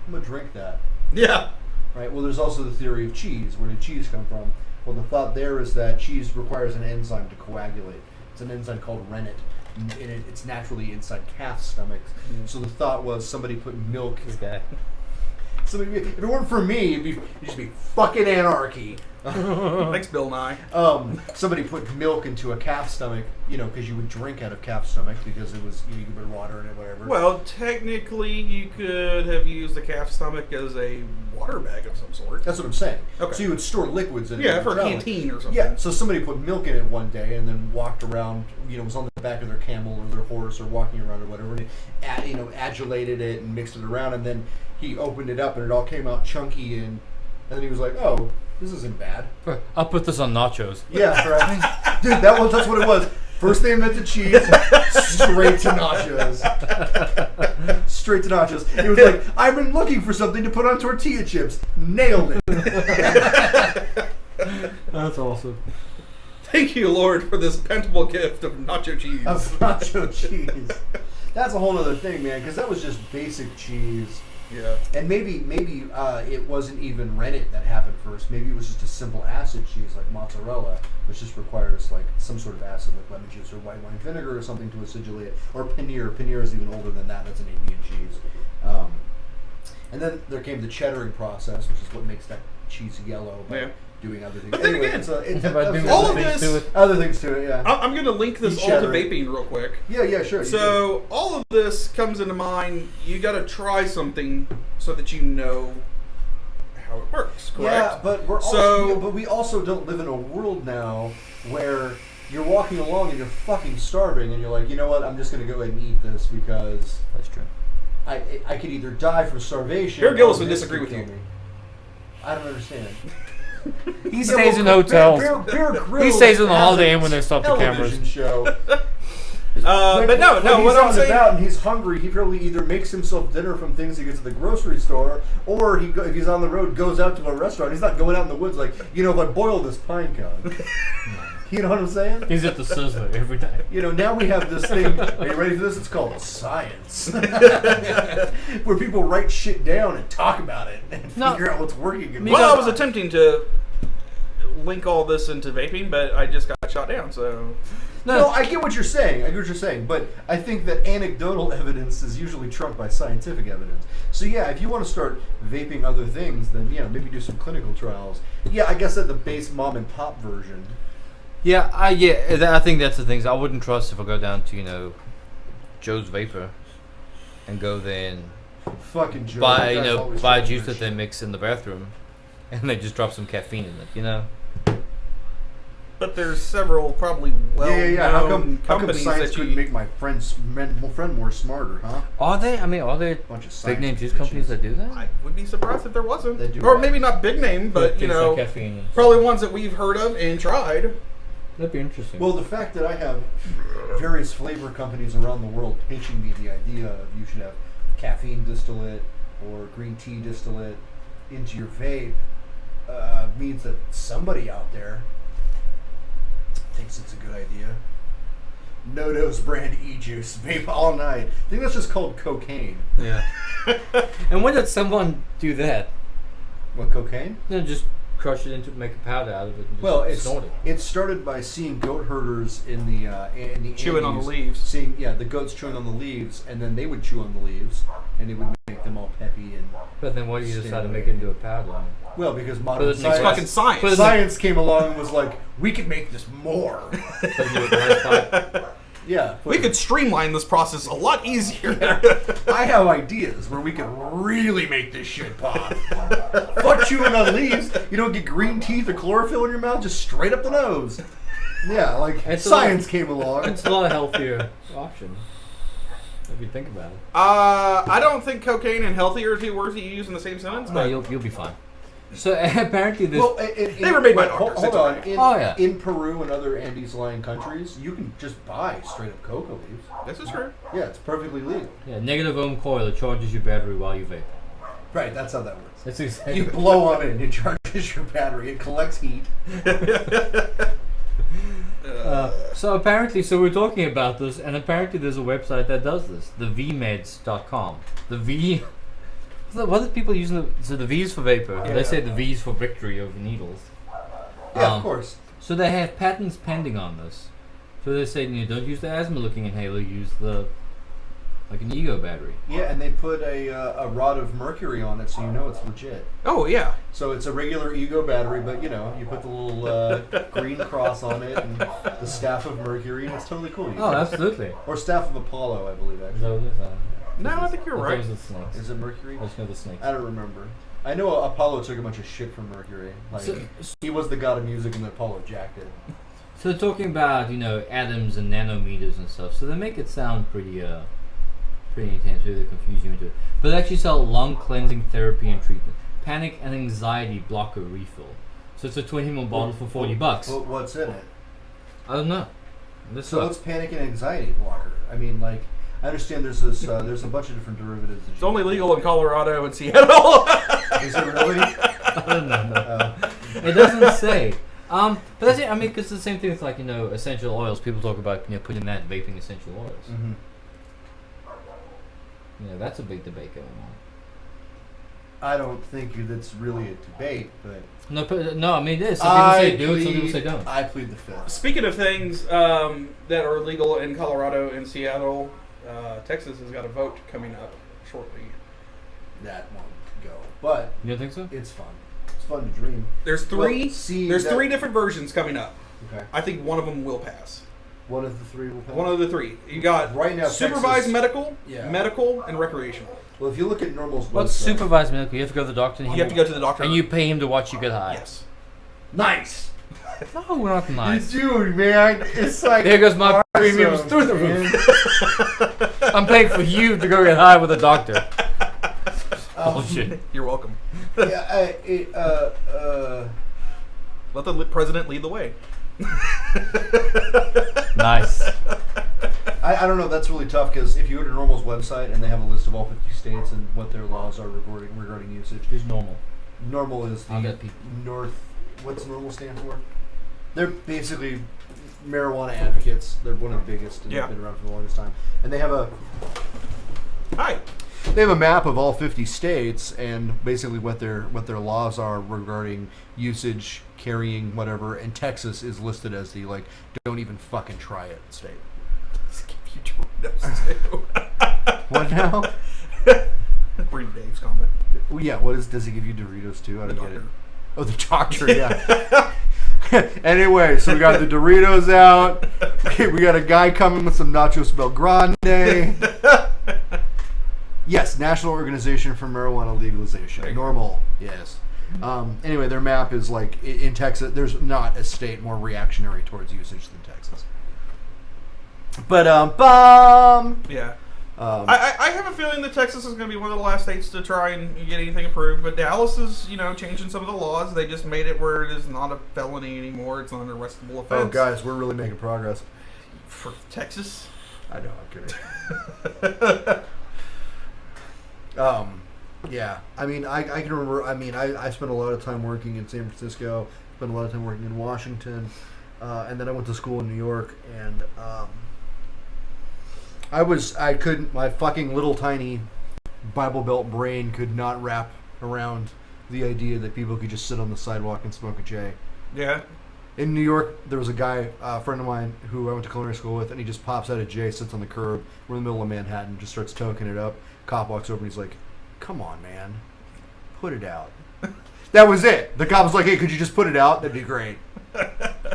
I'm gonna drink that. Yeah. Right. Well, there's also the theory of cheese. Where did cheese come from? Well, the thought there is that cheese requires an enzyme to coagulate. It's an enzyme called rennet. And it's naturally inside calf stomachs. So the thought was somebody put milk. This guy. Somebody, if it weren't for me, it'd just be fucking anarchy. Thanks, Bill Nye. Somebody put milk into a calf stomach, because you would drink out of calf stomach because it was you could put water in it, whatever. Well, technically, you could have used the calf stomach as a water bag of some sort. That's what I'm saying. Okay. So you would store liquids in it. Yeah, for a traveling. canteen or something. Yeah, so somebody put milk in it one day and then walked around, was on the back of their camel or their horse or walking around or whatever, and adulated it and mixed it around, and then he opened it up and it all came out chunky, and then he was like, oh, this isn't bad. I'll put this on nachos. Yeah, right. Dude, that's what it was. First they invented cheese, straight to nachos. Straight to nachos. It was like, I've been looking for something to put on tortilla chips. Nailed it. That's awesome. Thank you, Lord, for this plentiful gift of nacho cheese. Of nacho cheese. That's a whole other thing, man, because that was just basic cheese. Yeah. And maybe it wasn't even rennet that happened first. Maybe it was just a simple acid cheese like mozzarella, which just requires like some sort of acid like lemon juice or white wine vinegar or something to acidulate it. Or paneer. Paneer is even older than that. That's an Indian cheese. And then there came the cheddaring process, which is what makes that cheese yellow by doing other things. But then again, all of this, other things to it, yeah. I'm going to link this all to vaping real quick. Yeah, sure. So all of this comes into mind. You got to try something so that you know how it works. Correct? Yeah, but we also don't live in a world now where you're walking along and you're fucking starving, and you're like, you know what? I'm just going to go ahead and eat this because that's true. I could either die from starvation. Bear Gillis would disagree with you. I don't understand. He stays in hotels. He stays in the Holiday Inn when they stop the cameras. Show. But no. What I'm saying, about and he's hungry, he probably either makes himself dinner from things he gets at the grocery store, or if he's on the road, goes out to a restaurant. He's not going out in the woods like, if I boil this pine cone. You know what I'm saying? He's at the Sizzler every day. Now we have this thing. Are you ready for this? It's called science, where people write shit down and talk about it and figure out what's working. Well, I was attempting to link all this into vaping, but I just got shot down. So no, I get what you're saying. But I think that anecdotal evidence is usually trumped by scientific evidence. So yeah, if you want to start vaping other things, then maybe do some clinical trials. Yeah, I guess at the base mom and pop version. Yeah, I think that's the things I wouldn't trust if I go down to Joe's Vapor and go there and fucking Joe, buy juice that they mix in the bathroom and they just drop some caffeine in it, But there's several probably How come companies science that couldn't make my friend more smarter, huh? Are there Bunch of big name juice companies that do that? I would be surprised if there wasn't. They do or that. maybe not big name, but like caffeine probably ones that we've heard of and tried. That'd be interesting. Well, the fact that I have various flavor companies around the world pitching me the idea of you should have caffeine distillate or green tea distillate into your vape means that somebody out there thinks it's a good idea. No-Dose brand e-juice, vape all night. I think that's just called cocaine. Yeah. And when did someone do that? What, cocaine? No, just crush it into make a powder out of it. And just snort it. It started by seeing goat herders in the chewing Andes, on the leaves. Seeing the goats chewing on the leaves, and then they would chew on the leaves, and it would make make them all peppy and. But then why do you decide to make it into a pad line? Well, because But modern it's It's fucking science, science. science came along and was like, we could make this more. So you do a glass pipe. Yeah. We could streamline this process a lot easier. I have ideas where we could really make this shit pop. Fuck chewing on leaves. You don't get green teeth or chlorophyll in your mouth, just straight up the nose. Yeah, like It's science came along. It's a lot healthier option if you think about it. I don't think cocaine and healthier are two words that you use in the same sentence. No, But you'll be fine. So apparently this. Well, They were made by doctors, Hold it's on. okay. In Peru and other Andes-lying countries, you can just buy straight up coca leaves. this is true. Yeah, it's perfectly legal. Yeah, negative ohm coil that charges your battery while you vape. Right, that's how that works. That's exactly. You blow on it and it charges your battery. It collects heat. So apparently, we're talking about this, and apparently there's a website that does this, the vmeds.com. The V. What are people using? So the V is for vapor. Yeah. They say the V is for victory over needles. Yeah, of course. So they have patents pending on this. So they say, don't use the asthma-looking inhaler. Use like an ego battery. Yeah, and they put a rod of mercury on it so you know it's legit. Oh yeah. So it's a regular ego battery, but you put the little green cross on it and the staff of Mercury, and it's totally cool. Oh, absolutely. Or staff of Apollo, I believe, Is actually. that what it is? No, I think you're I thought right. it was the snakes. Is it Mercury? I just know the snakes. I don't remember. I know Apollo took a bunch of shit from Mercury. Like, So- he was the god of music and Apollo jacked it. So talking about atoms and nanometers and stuff, so they make it sound pretty intense. Maybe they confuse you into it, but they actually sell lung cleansing therapy and treatment, panic and anxiety blocker refill. So it's a 20 ml bottle for $40. But what's in it? I don't know. This So sucks. it's panic and anxiety blocker. I mean, like, I understand there's this, there's a bunch of different derivatives. That It's only legal in Colorado and Seattle. Is it really? I don't know. It doesn't say. But that's it. I mean, because it's the same thing with essential oils. People talk about putting that in vaping essential oils. Mm-hmm. That's a big debate going on. I don't think that's really a debate, but No, I mean it is. Some people say do it, some people say don't. I plead the fifth. Speaking of things that are legal in Colorado and Seattle, Texas has got a vote coming up shortly. That won't go, but You don't think so? it's fun. It's fun to dream. There's three. Well, see, there's that- three different versions coming up. Okay. I think one of them will pass. One of the three will pass. One of the three. You got Right now, supervised Texas- medical, Yeah. medical, and recreational. Well, if you look at Normal's What's website- supervised medical? You have to go to the doctor. And You have to go to the doctor. And you pay him to watch you get high. Yes. Nice. No, we're not nice. Dude, man, it's like There goes my awesome, premiums through the man. roof. I'm paying for you to go get high with a doctor. Bullshit. You're welcome. Yeah, Let the president lead the way. Nice. I don't know. That's really tough because if you go to Normal's website and they have a list of all 50 states and what their laws are regarding usage, Who's normal? Normal is I'll the get people. North. What's Normal stand for? They're basically marijuana advocates. They're one of the biggest and Yeah. they've been around for the longest time. And they have a Hi. map of all 50 states and basically what their laws are regarding usage, carrying, whatever. And Texas is listed as the don't even fucking try it state. What now? Read Dave's comment. Well, yeah, does he give you Doritos too? I The don't get it. doctor. Oh, the doctor, yeah. Anyway, so we got the Doritos out. We got a guy coming with some Nachos Bel Grande. Yes, National Organization for Marijuana Legalization. Normal, yes. Anyway, their map is in Texas. There's not a state more reactionary towards usage than Texas. But Yeah. I have a feeling that Texas is going to be one of the last states to try and get anything approved. But Dallas is, changing some of the laws. They just made it where it is not a felony anymore. It's not an arrestable offense. oh, guys, we're really making progress. For Texas? I know, I'm kidding. Yeah. I mean, I can remember. I mean, I spent a lot of time working in San Francisco. Spent a lot of time working in Washington, and then I went to school in New York. And my fucking little tiny Bible Belt brain could not wrap around the idea that people could just sit on the sidewalk and smoke a J. Yeah. In New York, there was a guy, a friend of mine, who I went to culinary school with, and he just pops out a J, sits on the curb. We're in the middle of Manhattan, just starts toking it up. Cop walks over and he's like, come on, man. Put it out. That was it. The cop was like, hey, could you just put it out? That'd be great.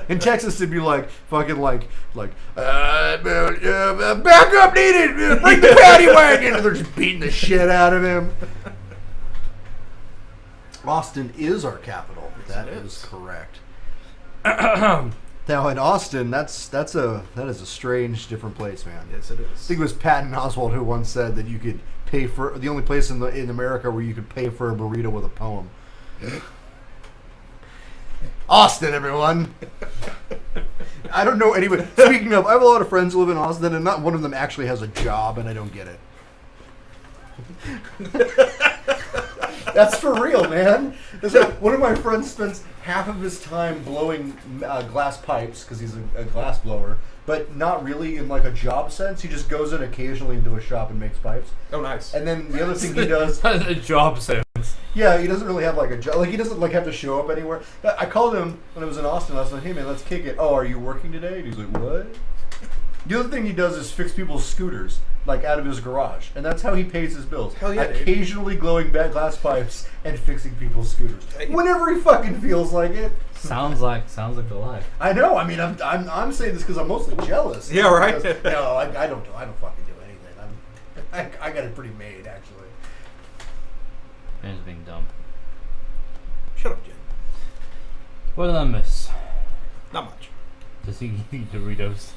In Texas, it'd be like, fucking like, backup needed! Bring the paddy wagon! And they're just beating the shit out of him. Austin is our capital. That is correct. Now in Austin, that is a strange, different place, man. Yes, it is. I think it was Patton Oswalt who once said that you could pay for the only place in America where you could pay for a burrito with a poem. Austin, everyone. I don't know anybody. Speaking of, I have a lot of friends who live in Austin, and not one of them actually has a job, and I don't get it. That's for real, man. One of my friends spends half of his time blowing glass pipes because he's a glass blower, but not really in like a job sense. He just goes in occasionally into a shop and makes pipes. Oh, nice. And then the other thing he does, a job sense. yeah, he doesn't really have like a job. Like he doesn't like have to show up anywhere. I called him when I was in Austin. I was like, "Hey man, let's kick it." Oh, are you working today? And he's like, "What?" The other thing he does is fix people's scooters, like out of his garage, and that's how he pays his bills. Hell yeah, occasionally glowing glass pipes and fixing people's scooters whenever he fucking feels like it. Sounds like the life. I know. I mean, I'm saying this because I'm mostly jealous. Yeah, right. Because, no, I don't fucking do anything. I got it pretty made actually. Ben's being dumb. Shut up, Jen. What did I miss? Not much. Does he eat Doritos?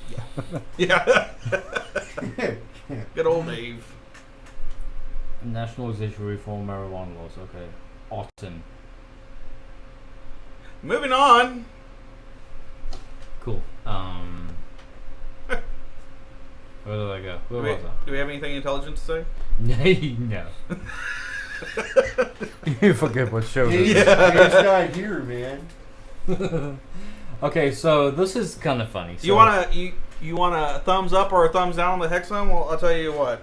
Yeah. Good old Dave. National Organization for Reform Marijuana Laws. Okay. Austin. Moving on. Cool. Where did I go? Where was Do we have anything intelligent to say? I? No. You forget what show this is. It's not here, man. Okay, so this is kind of funny. So You want a thumbs up or a thumbs down on the HexOhm? Well, I'll tell you what.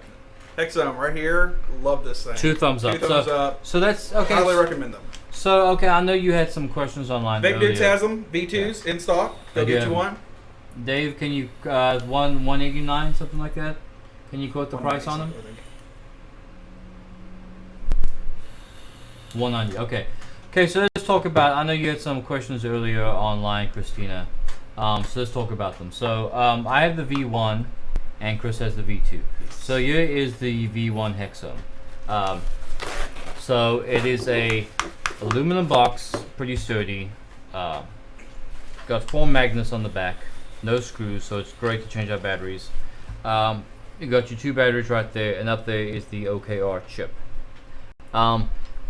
HexOhm right here. Love this thing. 2 thumbs up. 2 thumbs up. So that's okay. Highly recommend them. So okay, I know you had some questions online. Big earlier. Dudes has them. V2s in stock. Go get you one. Dave, can you 189 something like that? Can you quote the price on them? 190. Okay. Okay, so let's talk about. I know you had some questions earlier online, Christina. So let's talk about them. So I have the V1, and Chris has the V2. So here is the V1 HexOhm. So it is a aluminum box, pretty sturdy. Got 4 magnets on the back, no screws, so it's great to change out batteries. You got your 2 batteries right there, and up there is the OKR chip.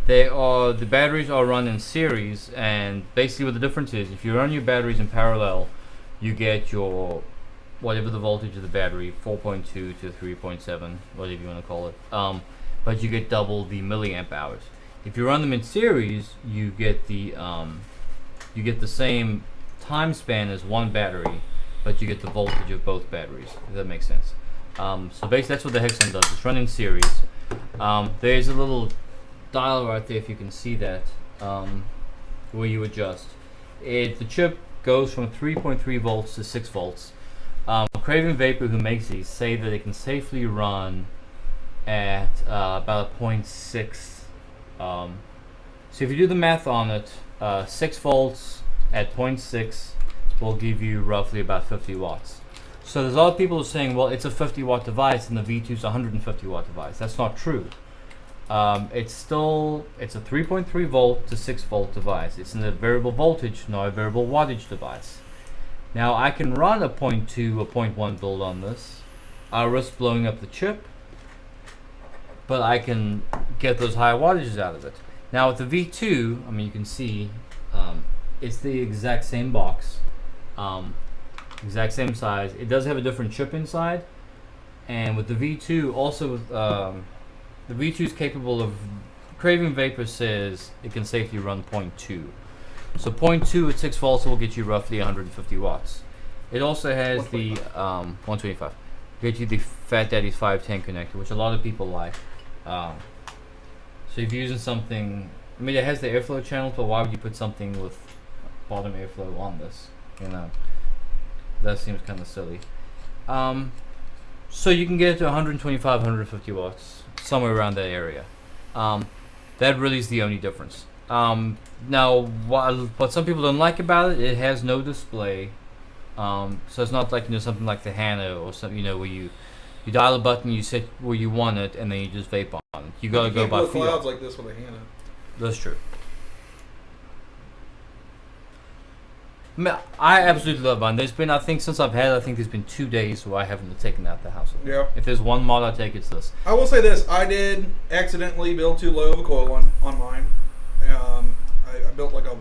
The batteries are run in series, and basically what the difference is, if you run your batteries in parallel, you get your whatever the voltage of the battery, 4.2 to 3.7, whatever you want to call it. But you get double the milliamp hours. If you run them in series, you get the same time span as one battery, but you get the voltage of both batteries. If that makes sense. So basically, that's what the HexOhm does. It's run in series. There's a little dial right there, if you can see that, where you adjust. The chip goes from 3.3 volts to 6 volts. Craven Vapor, who makes these, say that it can safely run at about a 0.6. So if you do the math on it, 6 volts at 0.6 will give you roughly about 50 watts. So there's a lot of people who are saying, well, it's a 50 watt device and the V2 is a 150 watt device. That's not true. It's a 3.3 volt to 6 volt device. It's in a variable voltage, not a variable wattage device. Now I can run a 0.2 or 0.1 build on this. I risk blowing up the chip, but I can get those high wattages out of it. Now with the V2, I mean, you can see it's the exact same box, exact same size. It does have a different chip inside, and with the V2 also with the V2 is capable of, Craven Vapor says it can safely run 0.2. So 0.2 at 6 volts will get you roughly 150 watts. It also has the 125. Get you the Fat Daddy's 510 connector, which a lot of people like. So if you're using something, I mean, it has the airflow channel, but why would you put something with bottom airflow on this? You know, that seems kind of silly. So you can get it to 125, 150 watts, somewhere around that area. That really is the only difference. Now, what some people don't like about it, it has no display. So it's not like something like the Hana or something where you dial a button, you set where you want it, and then you just vape on it. You gotta go by blow feel. clouds like this with a Hana. That's true. I absolutely love mine. There's been, I think, since I've had it, I think there's been 2 days where I haven't taken out the house. Yeah. If there's one mod I take, it's this. I will say this: I did accidentally build too low of a coil on mine. I built like a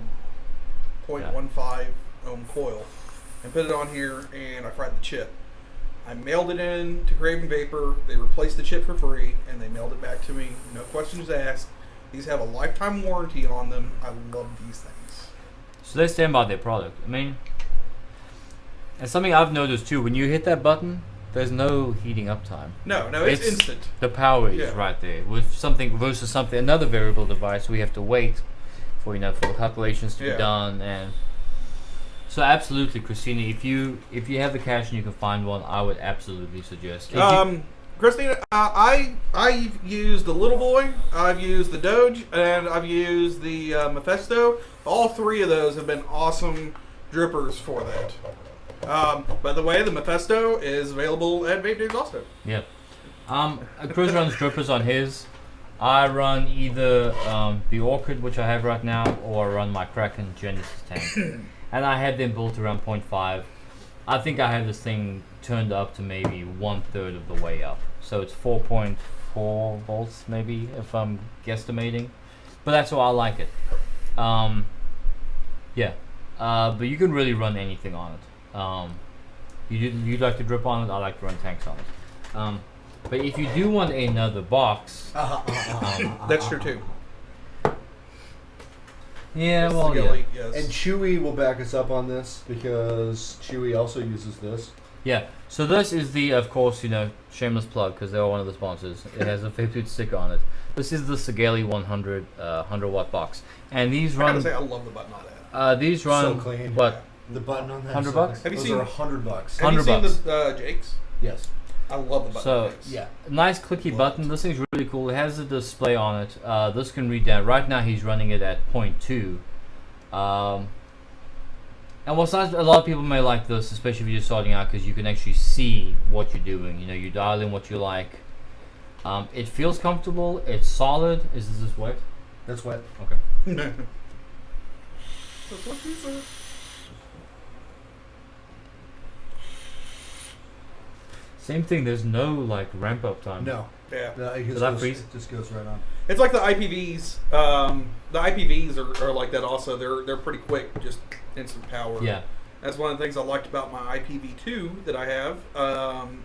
0.15 ohm coil and put it on here, and I fried the chip. I mailed it in to Craven Vapor. They replaced the chip for free, and they mailed it back to me. No questions asked. These have a lifetime warranty on them. I love these things. So they stand by their product. I mean, and something I've noticed too, when you hit that button, there's no heating up time. No, it's instant. The power is right there. With something versus something, another variable device, we have to wait for for the calculations to be done. And so absolutely, Christina, if you have the cash and you can find one, I would absolutely suggest. Christina, I've used the Little Boy, I've used the Doge, and I've used the Mephisto. All three of those have been awesome drippers for that. By the way, the Mephisto is available at Vape Days also. Yeah. Chris runs drippers on his. I run either the Orchid, which I have right now, or I run my Kraken Genesis tank. And I had them built around 0.5. I think I have this thing turned up to maybe 1/3 of the way up. So it's 4.4 volts maybe, if I'm guesstimating. But that's how I like it. But you can really run anything on it. You like to drip on it, I like to run tanks on it. But if you do want another box... That's true too. Yeah, Yes, well, Gilly, yes. And Chewy will back us up on this because Chewy also uses this. Yeah, so this is the, of course, shameless plug because they're one of the sponsors. It has a Vape sticker on it. This is the Sigali 100 100-watt box, and these run. I gotta say, I love the button on that. These run So clean. what? The button on that. $100? Have you Those seen- are $100? Have you seen $100. the Jakes? Yes. I love the button. So on Jakes. Yeah. nice clicky Love button. This thing's really cool. It has a display on it. This can read down. Right now he's running it at 0.2. And what's nice, a lot of people may like this, especially if you're just starting out, because you can actually see what you're doing. You dial in what you like. It feels comfortable. It's solid. Is this wet? That's wet. Okay. That's what he said. Same thing. There's no ramp up time. No. Yeah. It Does that freeze? It just goes right on. It's like the IPVs. The IPVs are like that also. They're pretty quick, just instant power. Yeah. That's one of the things I liked about my IPv2 that I have.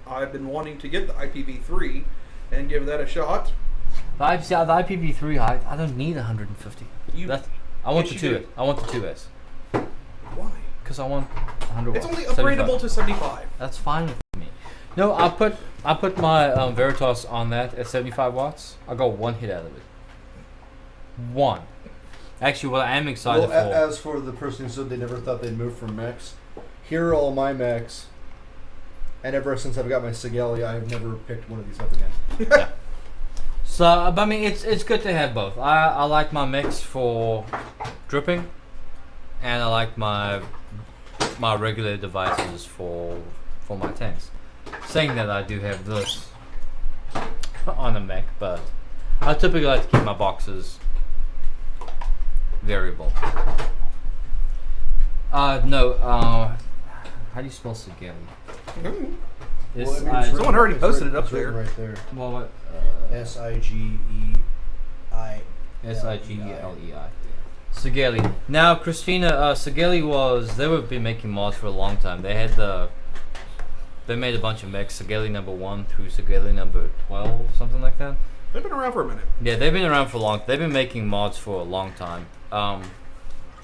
I've been wanting to get the IPv3 and give that a shot. The IPv3, I don't need 150. I want Yes, the you 2S. I want the 2S. Why? Because I want 100 It's watts. only 75. upgradable to 75. That's fine with me. No, I put my Veritas on that at 75 watts. I got one hit out of it. One. Actually, what I am excited Well, for... as for the person who said they never thought they'd move from mechs, here are all my mechs, and ever since I've got my Sigali, I've never picked one of these up again. Yeah. So, but I mean, it's good to have both. I like my mix for dripping, and I like my regular devices for my tanks. Saying that, I do have this on a mech, but I typically like to keep my boxes variable. How do you spell Sigali? Mm. Well, I mean, it's Someone already it's posted it up it's written there. right there. Well, what? S-I-G-E-I. Sigelei. Sigali. Now, Christina, Sigali they were been making mods for a long time. They made a bunch of mechs, Sigali number 1 through Sigali number 12, something like that. They've been around for a minute. Yeah, they've been around for a long. They've been making mods for a long time. So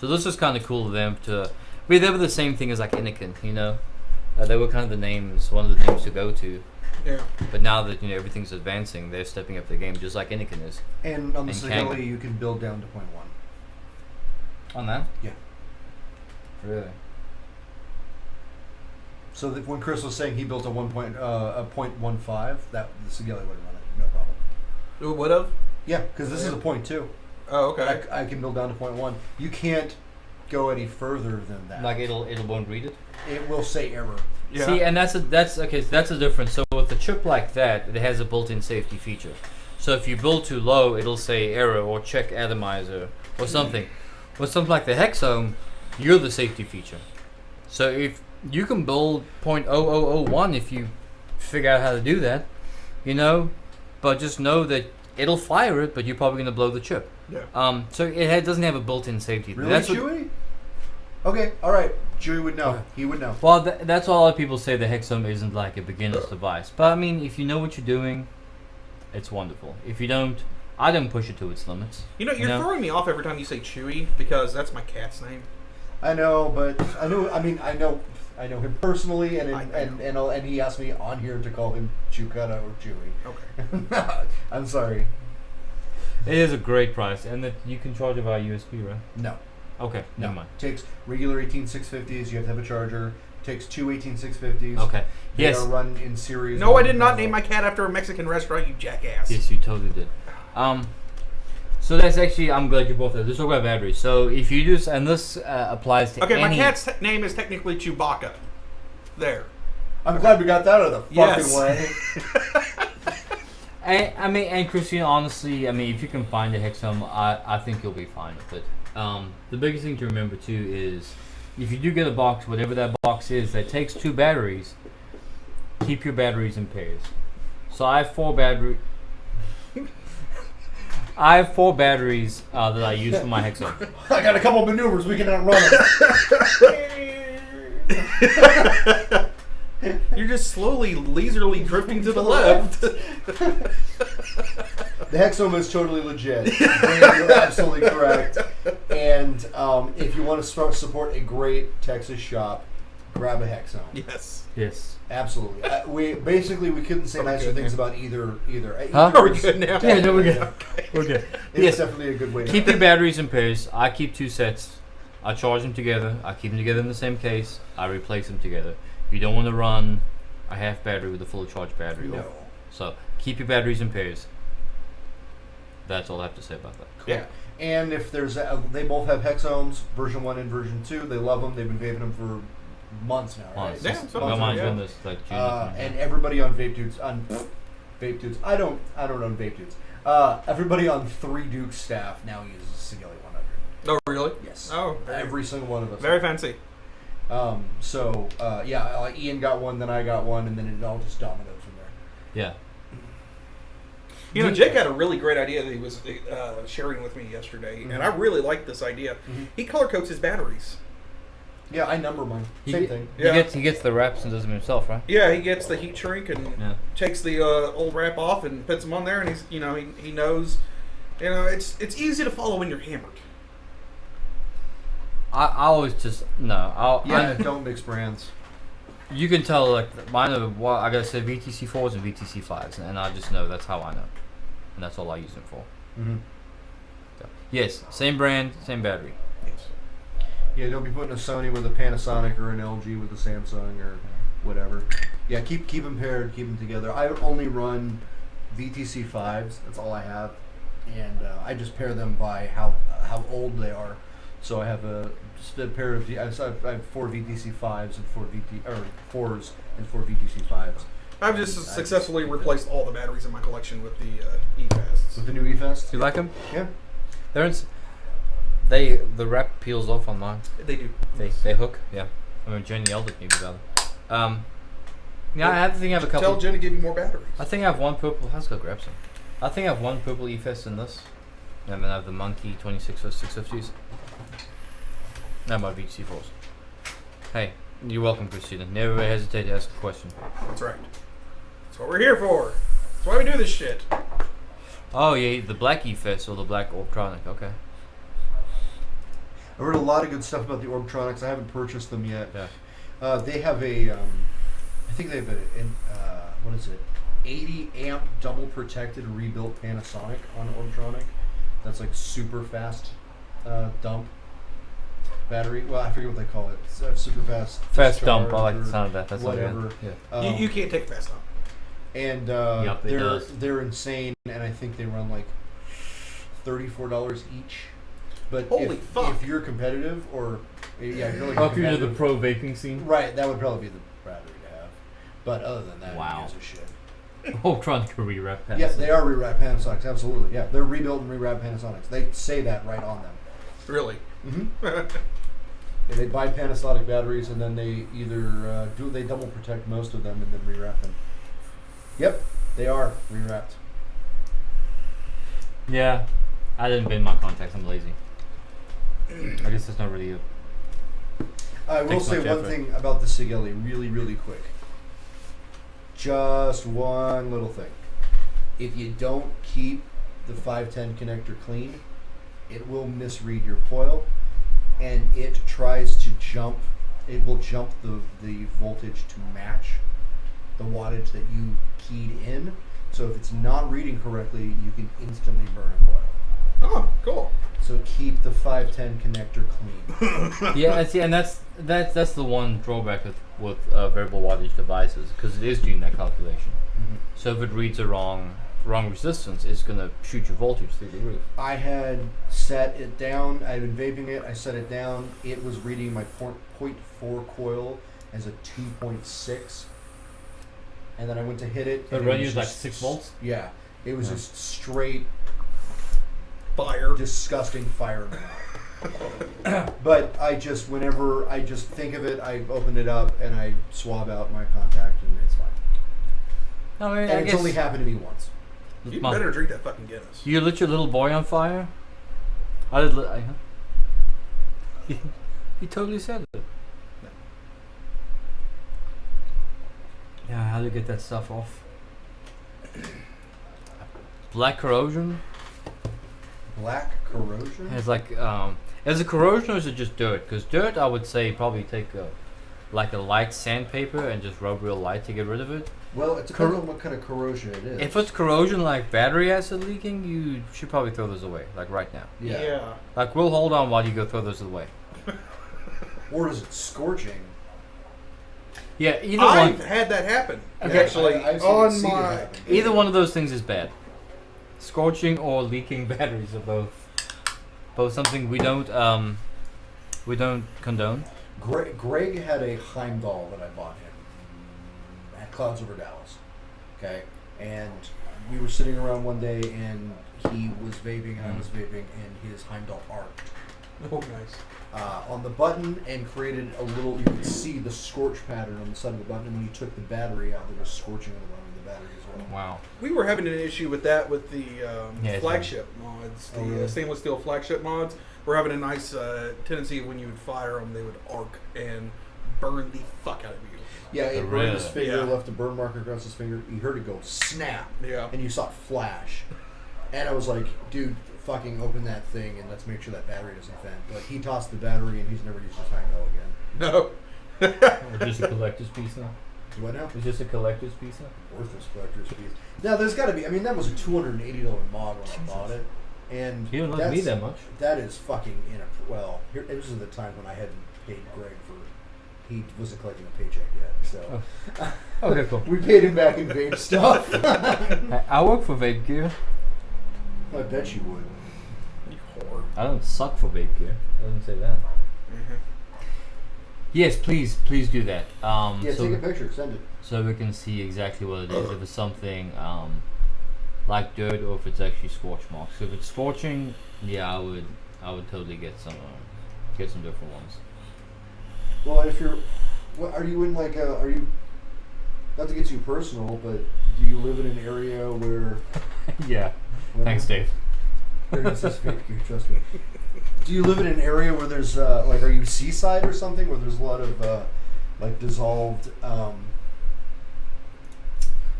this is kind of cool of them to. I mean, they were the same thing as like Anakin, they were kind of one of the names to go to. Yeah. But now that everything's advancing, they're stepping up the game just like Anakin is. And on the And Sigali, Kangen. you can build down to 0.1. On that? Yeah. Really? So that when Chris was saying he built a 0.15, that the Sigali would run it, no problem. Who would have? Yeah, because this is a 0.2. Oh, okay. I can build down to 0.1. You can't go any further than that. Like it won't read it. It will say error. Yeah. See, and that's okay. So that's a difference. So with a chip like that, it has a built-in safety feature. So if you build too low, it'll say error or check atomizer or something. With something like the HexOhm, you're the safety feature. So if you can build 0.0001 if you figure out how to do that, but just know that it'll fire it, but you're probably going to blow the chip. Yeah. So doesn't have a built-in safety. Really, That's Chewy? Okay, all right. Chewy would know. He would know. Well, that's why a lot of people say the HexOhm isn't like a beginner's device. But I mean, if you know what you're doing, it's wonderful. If you don't, I don't push it to its limits. You're throwing me off every time you say Chewy because that's my cat's name. I know, but I know him personally, and he asked me on here to call him Chewcutta or Chewy. Okay. I'm sorry. It is a great price, and that you can charge it via USB, right? No. Okay, No. never mind. Takes regular 18650s. You have to have a charger. Takes two 18650s. Okay. They Yes. are run in series. No, I did not name my cat after a Mexican restaurant, you jackass. Yes, you totally did. So that's actually, I'm glad you brought that. Let's talk about batteries. So if you do, and this applies to Okay, any... my cat's name is technically Chewbacca. There. I'm glad we got that out of the fucking Yes. way. And Christina, honestly, if you can find a HexOhm, I think you'll be fine with it. The biggest thing to remember too is, if you do get a box, whatever that box is, that takes 2 batteries, keep your batteries in pairs. So I have 4 batteries. I have 4 batteries that I use for my HexOhm. I got a couple maneuvers. We can outrun it. You're just slowly, leisurely drifting to the left. The HexOhm is totally legit. You're absolutely correct. And if you want to support a great Texas shop, grab a HexOhm. Yes. Yes. Absolutely. We couldn't say nicer things about either. Huh? Are we good now? Yeah, no, we're good. Okay. We're good. It's Yes. definitely a good way to Keep your batteries in pairs. I keep 2 sets. I charge them together. I keep them together in the same case. I replace them together. You don't want to run a half battery with a fully charged battery. No. So keep your batteries in pairs. That's all I have to say about that. Yeah. And if there's they both have HexOhms, version 1 and version 2. They love them. They've been vaping them for months now, right? Yeah, I so got mine yeah. doing this like June. And everybody on Vape Dudes I don't own Vape Dudes. Everybody on 3 Dukes staff now uses Sigilli 100. Oh, really? Yes. Oh, Every single one of us. very fancy. Like Ian got one, then I got one, and then it all just dominoed from there. Yeah. Jake had a really great idea that he was sharing with me yesterday, and I really liked this idea. Mm-hmm. He color codes his batteries. Yeah, I number mine. Same thing. Yeah. He gets the wraps and does them himself, right? Yeah, he gets the heat shrink and Yeah. takes the old wrap off and puts them on there, and he's he knows. It's easy to follow when you're hammered. I always just Don't mix brands. You can tell like mine are I gotta say VTC 4s and VTC 5s, and I just know that's how I know, and that's all I use them for. Mm-hmm. So, yes, same brand, same battery. Yeah, don't be putting a Sony with a Panasonic or an LG with a Samsung or whatever. Yeah, keep them paired, keep them together. I only run VTC 5s. That's all I have, and I just pair them by how old they are. So I have just a pair of I have 4 VTC 5s and 4s and 4 VTC 5s. I've just successfully replaced all the batteries in my collection with the e-fasts. With the new e-fast. Do you like them? Yeah. The wrap peels off on mine. They do. They hook. Yeah. Jenny yelled at me about it. I think I have a couple. Tell Jen to give you more batteries. I think I have one purple. Let's go grab some. I think I have one purple e-fest in this. And then I have the Monkey 260650s. And my VTC4s. Hey, you're welcome, Christina. Never hesitate to ask a question. That's right. That's what we're here for. That's why we do this shit. Oh, yeah, the black e-fest or the black Orbtronic. Okay. I heard a lot of good stuff about the Orbtronics. I haven't purchased them yet. Yeah. They have I think they have what is it? 80 amp double protected rebuilt Panasonic on Orbtronic. That's like super fast dump battery. Well, I forget what they call it. It's super fast. Fast dump. I discharge like the or sound of that. That's whatever. Yeah. You can't take fast up. And Yep, it does. they're insane, and I think they run like $34 each. But Holy fuck. if you're competitive, or yeah, you're like Oh, if you're into the competitive, pro vaping scene. right, that would probably be the battery to have. But other than that, Wow. who gives a shit? Oh, trying to re-wrap Panasonic. Yeah, they are rewrapped Panasonics, absolutely. Yeah, they're rebuilt and rewrapped Panasonics. They say that right on them. Really? Mm-hmm. Yeah, they buy Panasonic batteries and then they either they double protect most of them and then rewrap them. Yep, they are rewrapped. Yeah, I didn't bin my contacts. I'm lazy. I guess it's not really a... I will Takes say much one effort. thing about the Sigeli, really, really quick. Just one little thing. If you don't keep the 510 connector clean, it will misread your coil, and it tries to jump. It will jump the voltage to match the wattage that you keyed in. So if it's not reading correctly, you can instantly burn a coil. Oh, cool. So keep the 510 connector clean. Yeah, and see, and that's the one drawback with variable wattage devices, because it is doing that calculation. Mhm. So if it reads a wrong resistance, it's gonna shoot your voltage through the roof. I had set it down. I had been vaping it. I set it down. It was reading my 0.4 coil as a 2.6. And then I went to hit it. So and it run was you like just 6 volts? Yeah. It was Yeah. just straight, Fire. disgusting fire. But I just, whenever I just think of it, I open it up and I swab out my contact and it's fine. I mean, And I it's guess only happened to me once. You my- better drink that fucking Guinness. You lit your little boy on fire? I did. He totally said it. Yeah, how do you get that stuff off? Black corrosion? Black corrosion? It's like, is it corrosion or is it just dirt? Because dirt, I would say, probably take like a light sandpaper and just rub real light to get rid of it. Well, it depends on what kind of corrosion it is. If it's corrosion like battery acid leaking, you should probably throw those away, like right now. Yeah. Like, we'll hold on while you go throw those away. Or is it scorching? Yeah, either I've one. had that happen. Okay. Actually, I've on seen it my. happen. Either one of those things is bad. Scorching or leaking batteries are both something we don't condone. Greg had a Heimdall that I bought him at Clouds Over Dallas. Okay, and we were sitting around one day, and he was vaping, and I was vaping, and his Heimdall arced Oh, nice. on the button and created a little. You could see the scorch pattern on the side of the button, and when you took the battery out, there was scorching on the bottom of the battery as well. Wow. We were having an issue with that with the it's flagship mods, the Oh, really? stainless steel flagship mods. We're having a nice tendency when you would fire them, they would arc and burn the fuck out of you. Yeah, it burned Really? his finger, Yeah. left a burn mark across his finger. You heard it go snap, Yeah. and you saw it flash. And I was like, dude, fucking open that thing and let's make sure that battery doesn't vent. But he tossed the battery and he's never used his Heimdall again. No. It's just a collector's piece now. What now? It's just a collector's piece now. Worthless collector's piece. Now, there's got to be, I mean, that was a $280 mod when I bought it. And You didn't let me that much. that is fucking well, here, this is the time when I hadn't paid Greg for, he wasn't collecting a paycheck yet. So Okay, cool. we paid him back in vape stuff. I work for Vape Gear. I bet you would. You whore. I don't suck for Vape Gear. I didn't say that. Mhm. Yes, please do that. Yeah, so, take a picture, send it. so we can see exactly what it is. If it's something like dirt, or if it's actually scorch marks. So if it's scorching, yeah, I would totally get some different ones. Well, if you're, what, are you in like a, are you, not to get too personal, but do you live in an area where... Yeah. Thanks, Dave. It's just fake gear, trust me. Do you live in an area where there's, like, are you seaside or something, where there's a lot of, like, dissolved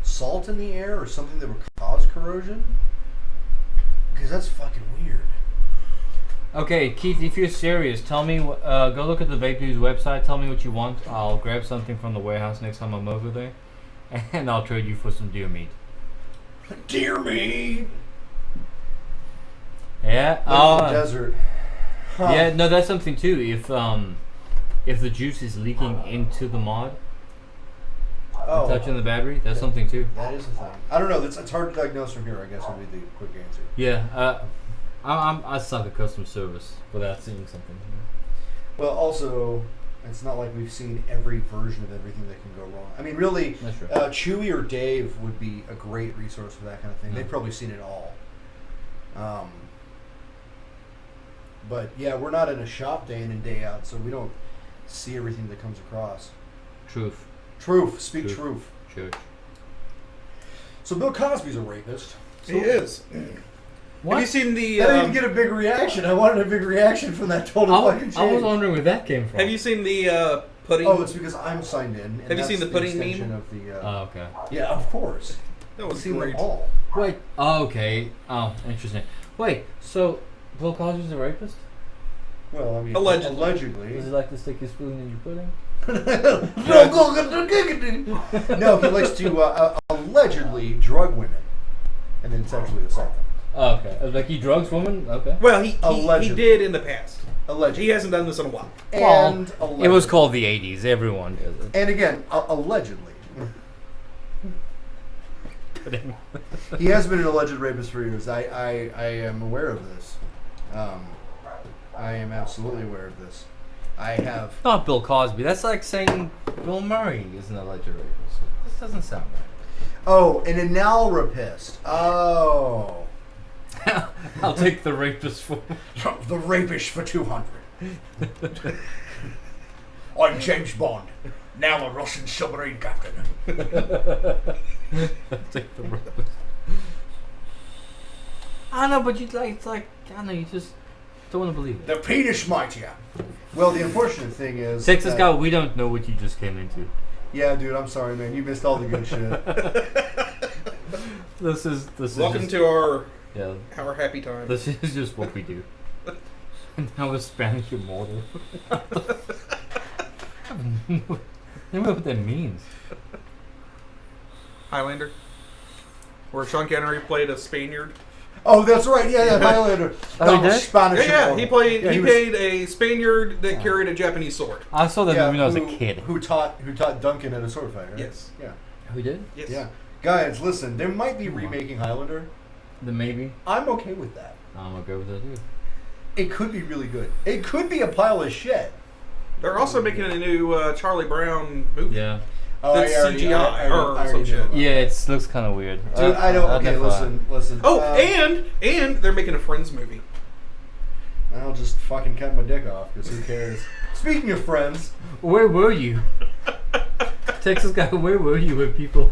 salt in the air or something that would cause corrosion? Because that's fucking weird. Okay, Keith, if you're serious, tell me. Go look at the Vape News website. Tell me what you want. I'll grab something from the warehouse next time I'm over there, and I'll trade you for some deer meat. Dear me! Yeah. Live in the desert. Huh. Yeah. No, that's something too. If the juice is leaking into the mod, Oh, touching the battery, that's something too. that is a thing. I don't know. It's hard to diagnose from here, I guess, would be the quick answer. Yeah. I suck at customer service without seeing something. Well, also, it's not like we've seen every version of everything that can go wrong. I mean, really, That's true. Chewy or Dave would be a great resource for that kind of thing. Yeah. They've probably seen it all. But yeah, we're not in a shop day in and day out, so we don't see everything that comes across. Truth. Truth. Speak truth. Sure. So Bill Cosby's a rapist. He is. What? Have you seen the? I didn't get a big reaction. I wanted a big reaction from that total fucking change. I was wondering where that came from. Have you seen the pudding? Oh, it's because I'm signed in. And Have you that's seen the pudding extension meme? Of the, Oh, okay. yeah, of course. That I've was seen great. them all. Wait. Oh, okay. Oh, interesting. Wait. So Bill Cosby's a rapist? Well, I mean, Allegedly. Does he like to stick his spoon in your pudding? No, he likes to allegedly drug women and then sexually assault them. Oh, okay. I was like, he drugs women? Okay. Well, he Allegedly. did in the past. Allegedly. He hasn't done this in a while. And Well, allegedly. it was called the 80s. Everyone does it. And again, allegedly. He has been an alleged rapist for years. I am aware of this. I am absolutely aware of this. I have. Not Bill Cosby. That's like saying Bill Murray is an alleged rapist. This doesn't sound Oh, an anal rapist. Oh. right. I'll take the rapist for. The rapist for 200. I'm James Bond. Now a Russian submarine captain. I'll take the rapist. I know, but you like, it's like, I know, you just don't want to believe it. The penis mightier. Well, the unfortunate thing is... Texas guy, we don't know what you just came into. Yeah, dude, I'm sorry, man. You missed all the good shit. This is Welcome just, to our yeah. happy time. This is just what we do. And now we're Spanish immortal. I don't know what that means. Highlander, where Sean Connery played a Spaniard. Oh, that's right. Yeah, Highlander. Oh, he did? Spanish. Yeah, immortal. he played. Yeah, he was- played a Spaniard that carried a Japanese sword. I saw that yeah, movie when I was a who- kid. Who taught Duncan at a sword fight, right? Yes. Yeah. Who did? Yes. Yeah. Guys, listen, there might be remaking Highlander. The maybe. I'm okay with that. I'm okay with that too. It could be really good. It could be a pile of shit. They're also making a new Charlie Brown movie. Yeah. Oh, That's CGI or some shit. Yeah, it looks kind of weird. Dude, I don't. I'd Okay, never- listen. Oh, and they're making a Friends movie. I'll just fucking cut my dick off because who cares? Speaking of Friends, Where were you? Texas guy, where were you when people...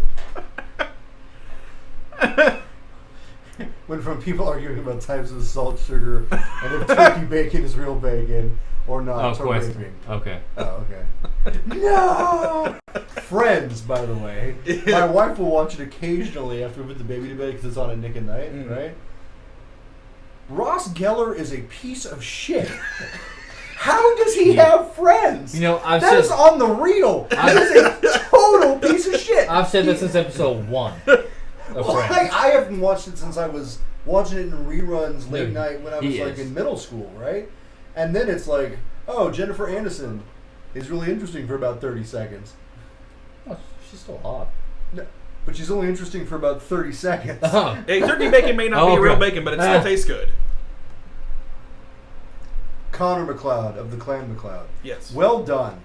went from people arguing about types of salt, sugar, and if turkey bacon is real bacon or not, Oh, to question. raping. Okay. Oh, okay. No! Friends, by the way. My wife will watch it occasionally after we put the baby to bed because it's on at Nick at Night, right? Ross Geller is a piece of shit. How does he have friends? You know, I've That said... is on the real. That is a total piece of shit. I've said that since episode 1. Of Well, Friends. I haven't watched it since I was watching it in reruns late No, night when I he was like is. in middle school, right? And then it's like, oh, Jennifer Aniston is really interesting for about 30 seconds. Oh, she's still hot. No, but she's only interesting for about 30 seconds. Oh. Hey, turkey bacon may not Oh, be real okay. bacon, but it still tastes good. Connor McLeod of the Clan McLeod. Yes. Well done.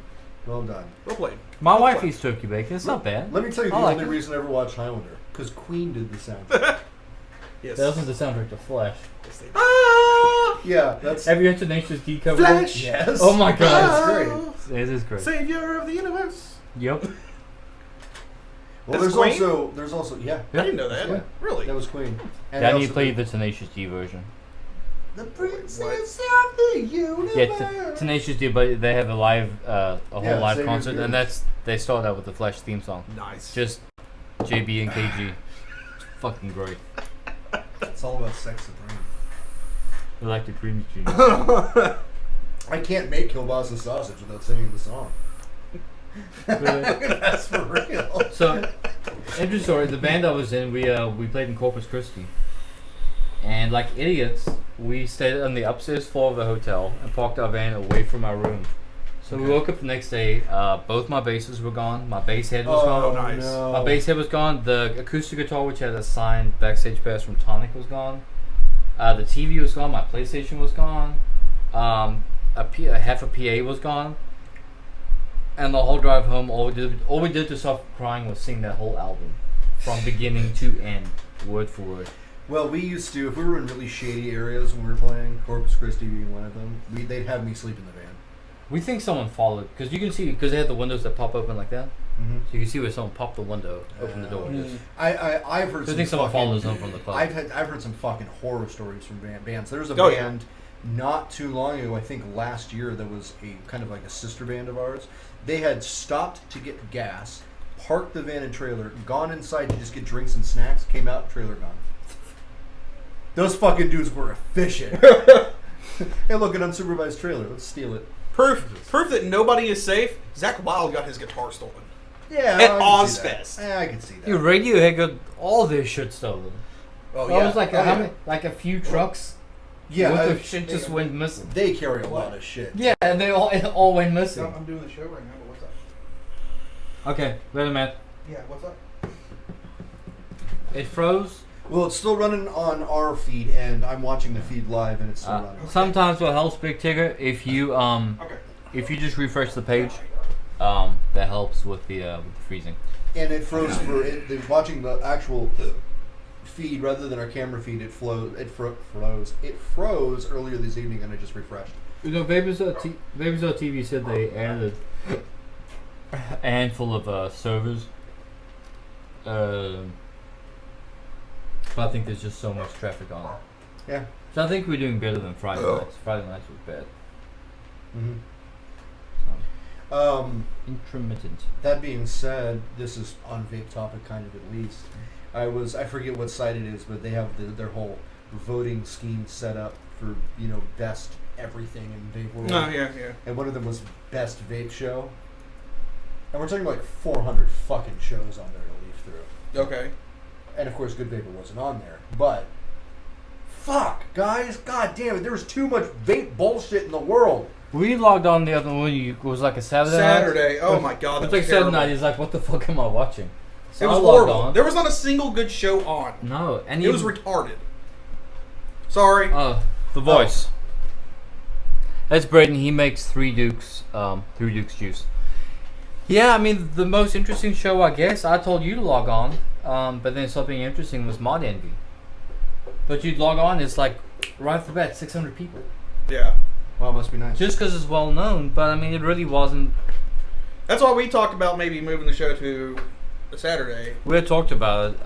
Well done. Well played. My wife eats turkey bacon. It's not bad. Let me tell you the I like only it. reason I ever watched Highlander. Because Queen did the soundtrack. Yes. That wasn't the soundtrack to Flash. Yes, they did. Yeah, that's... Have you heard Tenacious D cover? Flash! Yes. Oh my god. That's great. It is great. Savior of the universe. Yep. Well, That's there's also, yeah. I didn't know that. Yeah. Really? That was Queen. And Yeah, I they need to also play did the Tenacious D version. The Princess of the Universe. Yeah, Tenacious D, but they have a live, a whole Yeah, live Savior's concert, good. and they start out with the Flash theme song. Nice. Just JB and KG. It's fucking great. It's all about sex supreme. They like the cream cheese. I can't make kielbasa sausage without singing the song. Really? That's for real. So, interesting story. The band I was in, we played in Corpus Christi, and like idiots, we stayed on the upstairs floor of the hotel and parked our van away from our room. So we woke up the next day. Both my basses were gone. My bass head was Oh, gone. nice. No. My bass head was gone. The acoustic guitar, which had a signed backstage pass from Tonic, was gone. The TV was gone. My PlayStation was gone. Half a PA was gone. And the whole drive home, all we did to stop crying was sing that whole album from beginning to end, word for word. Well, we used to, if we were in really shady areas when we were playing, Corpus Christi being one of them, they'd have me sleep in the van. We think someone followed, because you can see, because they had the windows that pop open like that. Mm-hmm. So you can see where someone popped the window, opened the door. I've heard. I think someone follows them from the club. I've heard some fucking horror stories from bands. There's a band not too long ago, I think last year, that was a kind of like a sister band of ours. They had stopped to get gas, parked the van and trailer, gone inside to just get drinks and snacks, came out, trailer gone. Those fucking dudes were efficient. Hey, look, an unsupervised trailer. Let's steal it. Proof that nobody is safe. Zach Wilde got his guitar stolen. Yeah, At Ozfest. I can see that. Dude, Radiohead got all their shit stolen. Oh It was like like a few trucks. Yeah, worth of shit just went missing. They carry a lot of shit. Yeah, and it all went missing. I'm doing the show right now, but what's up? Okay, wait a minute. Yeah, what's up? It froze. Well, it's still running on our feed, and I'm watching the feed live, and it's still running. Sometimes what helps, Big Tigger, if you Okay. if you just refresh the page, that helps with the freezing. And it froze for watching the actual feed rather than our camera feed. It froze. It froze earlier this evening, and I just refreshed. You know, Vapors.tv said they added a handful of servers. But I think there's just so much traffic on it. Yeah. So I think we're doing better than Friday nights. Friday nights was bad. Mm-hmm. Intermittent. That being said, this is on vape topic, kind of at least. I forget what site it is, but they have their whole voting scheme set up for best everything in vape world. Oh yeah. And one of them was best vape show. And we're talking like 400 fucking shows on there to leaf through. Okay. And of course, GoodVaper wasn't on there. But fuck, guys, god damn it, there was too much vape bullshit in the world. We logged on the other one. It was like a Saturday. Oh my god, It's that like was Saturday terrible. night. He's like, "What the fuck am I watching?" So It was I logged horrible. on. There was not a single good show on. No, and It was retarded. Sorry. The voice. That's Braden. He makes Three Dukes juice. Yeah, I mean the most interesting show, I guess. I told you to log on, but then something interesting was Mod Envy. But you'd log on, it's like right off the bat, 600 people. Yeah. Well, it must be nice. Just because it's well known, but I mean it really wasn't. That's why we talked about maybe moving the show to a Saturday. We had talked about it,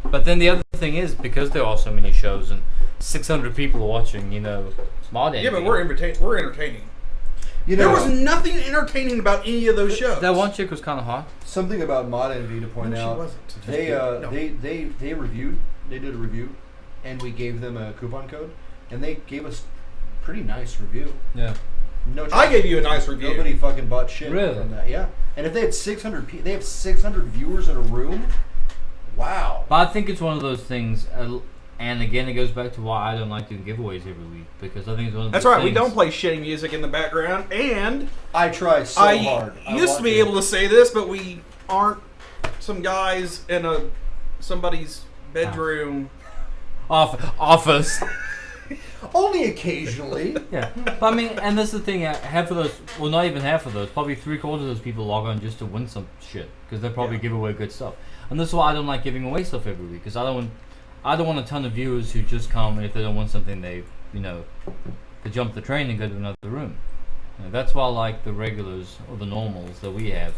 but then the other thing is because there are so many shows and 600 people are watching, it's Mod Envy. Yeah, but we're entertaining. There was nothing entertaining about any of those shows. That one chick was kind of hot. something about Mod Envy to point No, she out. wasn't. They reviewed. They did a review, and we gave them a coupon code, and they gave us a pretty nice review. Yeah. No, I gave you a nice review. Nobody fucking bought shit. Really? From that. Yeah. And if they had 600, they have 600 viewers in a room. Wow. But I think it's one of those things, and again, it goes back to why I don't like doing giveaways every week, because I think it's one of those That's right. things. We don't play shitty music in the background, and I try so hard. I used to be able to say this, but we aren't some guys in somebody's bedroom. Office. Only occasionally. Yeah. But I mean, and that's the thing, half of those, well, not even half of those, probably 3/4 of those people log on just to win some shit, because they probably give away good stuff. And that's why I don't like giving away stuff every week, because I don't want a ton of viewers who just come, and if they don't want something, they jump the train and go to another room. That's why I like the regulars, or the normals that we have,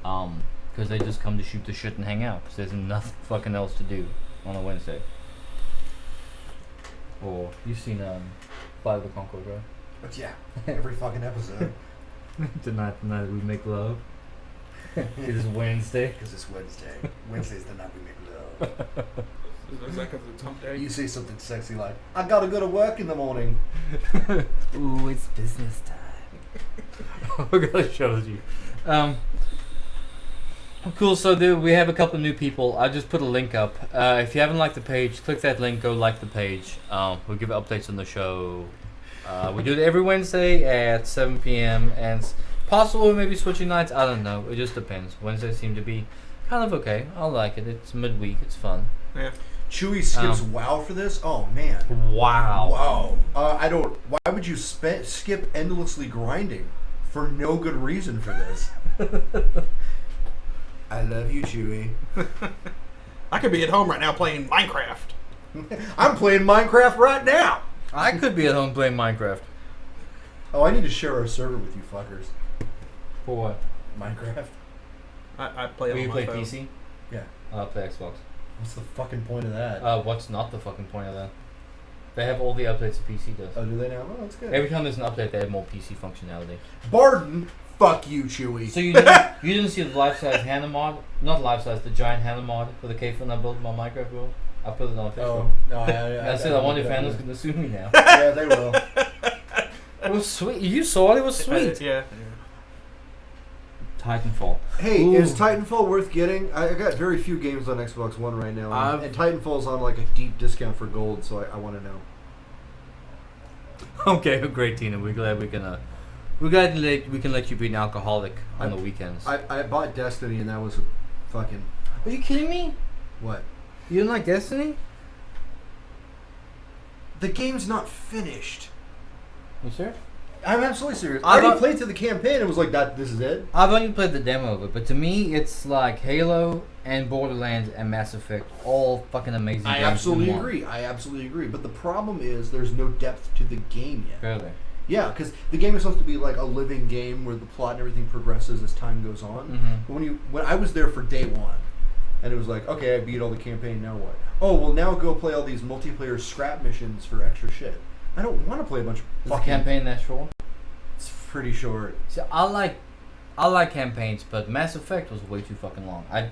because they just come to shoot the shit and hang out, because there's nothing fucking else to do on a Wednesday. Or you've seen Flight of the Conchords, right? But yeah, every fucking episode. Tonight we make love. It is Wednesday. Because it's Wednesday. Wednesday's the night we make love. Is that because it's hump day? You say something sexy like, I gotta go to work in the morning. Ooh, it's business time. We're gonna show you. Cool, so we have a couple of new people. I just put a link up. If you haven't liked the page, click that link, go like the page. We'll give updates on the show. We do it every Wednesday at 7 p.m. and it's possible we may be switching nights. I don't know. It just depends. Wednesdays seem to be kind of okay. I like it. It's midweek. It's fun. Yeah. Chewy skips WoW for this. Oh man. Wow. Wow. I don't. Why would you skip endlessly grinding for no good reason for this? I love you, Chewy. I could be at home right now playing Minecraft. I'm playing Minecraft right now. I could be at home playing Minecraft. Oh, I need to share our server with you fuckers. For what? Minecraft. I play Will on you my play phone. PC? Yeah. I'll play Xbox. What's the fucking point of that? What's not the fucking point of that? They have all the updates the PC does. Oh, do they now? Oh, that's good. Every time there's an update, they have more PC functionality. Barden, fuck you, Chewy. So you didn't see the life-size Hannah mod? Not life-size, the giant Hannah mod for the cave when I built my Minecraft world? I put it on Facebook. Oh, no, I said I wonder if Hannah's going to sue me now. Yeah, they will. It was sweet. You saw it. It was sweet. Yeah. Titanfall. Hey, Ooh. is Titanfall worth getting? I got very few games on Xbox One right now, and Titanfall's on like a deep discount for gold, so I want to know. Okay, great, Tina. We're glad we can. We're glad we can let you be an alcoholic on the weekends. I bought Destiny, and that was a fucking Are you kidding me? what? You didn't like Destiny? The game's not finished. You sure? I'm absolutely serious. I I already thought- played through the campaign and was like, "That this is it." I've only played the demo of it, but to me, it's like Halo and Borderlands and Mass Effect, all fucking amazing. I games in absolutely one. agree. I absolutely agree. But the problem is, there's no depth to the game yet. Really? Yeah, because the game is supposed to be like a living game where the plot and everything progresses as time goes on. Mhm. But when I was there for day one, and it was like, okay, I beat all the campaign. Now what? Oh, well, now go play all these multiplayer scrap missions for extra shit. I don't want to play a bunch of Is the fucking. campaign that short? It's pretty short. See, I like campaigns, but Mass Effect was way too fucking long. I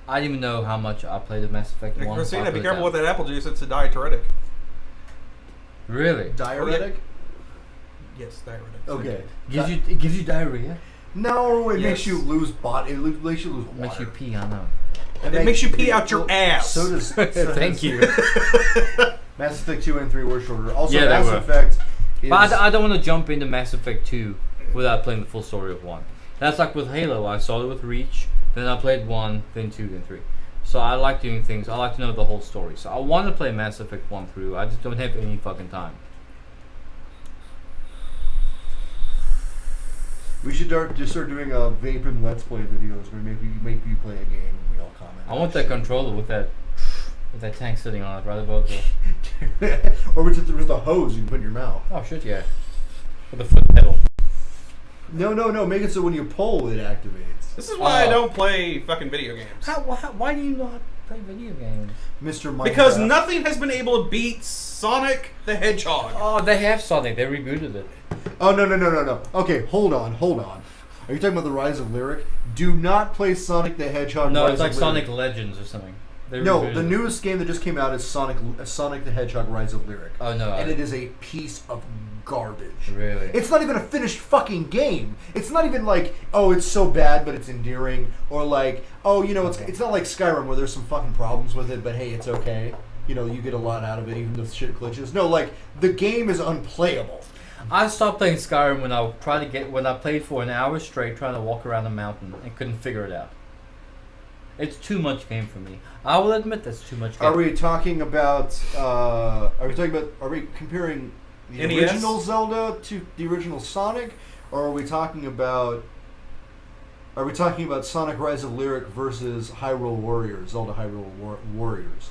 didn't even know how much I played of Mass Effect Hey, 1. Christina, so I be put it careful down. with that apple juice. It's a diuretic. Really? Diuretic? Yes, diuretic. Okay. It gives you diarrhea? No, it Yes. makes you lose body. It makes you lose water. Makes you pee, I know. It makes you pee out your ass. So does. Thank you. Mass Effect 2 and 3 were shorter. Also, Yeah, they Mass were. Effect is. But I don't want to jump into Mass Effect 2 without playing the full story of 1. That's like with Halo. I started with Reach, then I played 1, then 2, then 3. So I like doing things. I like to know the whole story. So I want to play Mass Effect 1 through. I just don't have any fucking time. We should start doing vape and let's play videos where maybe make you play a game and we all comment. I want that controller with that tank sitting on it right above the... Or with the hose you can put in your mouth. Oh, shit, yeah. With the foot pedal. No. Make it so when you pull, it activates. This is why I don't play fucking video games. Why do you not play video games? Mr. Minecraft. Because nothing has been able to beat Sonic the Hedgehog. Oh, they have Sonic. They rebooted it. Oh, no. Okay, hold on. Are you talking about the Rise of Lyric? Do not play Sonic the Hedgehog. No, Rise it's like of Lyric. Sonic Legends or something. They No, rebooted the it. newest game that just came out is Sonic the Hedgehog Rise of Lyric. Oh, no. And it is a piece of garbage. Really? It's not even a finished fucking game. It's not even like, oh, it's so bad, but it's endearing. Or like, oh, it's not like Skyrim where there's some fucking problems with it, but hey, it's okay. You get a lot out of it, even if shit glitches. No, like, the game is unplayable. I stopped playing Skyrim when I played for an hour straight trying to walk around a mountain and couldn't figure it out. It's too much game for me. I will admit that's too much game. Are we talking about? Are we comparing the NES? original Zelda to the original Sonic, or are we talking about? Are we talking about Sonic Rise of Lyric versus Hyrule Warriors, Zelda Hyrule Warriors?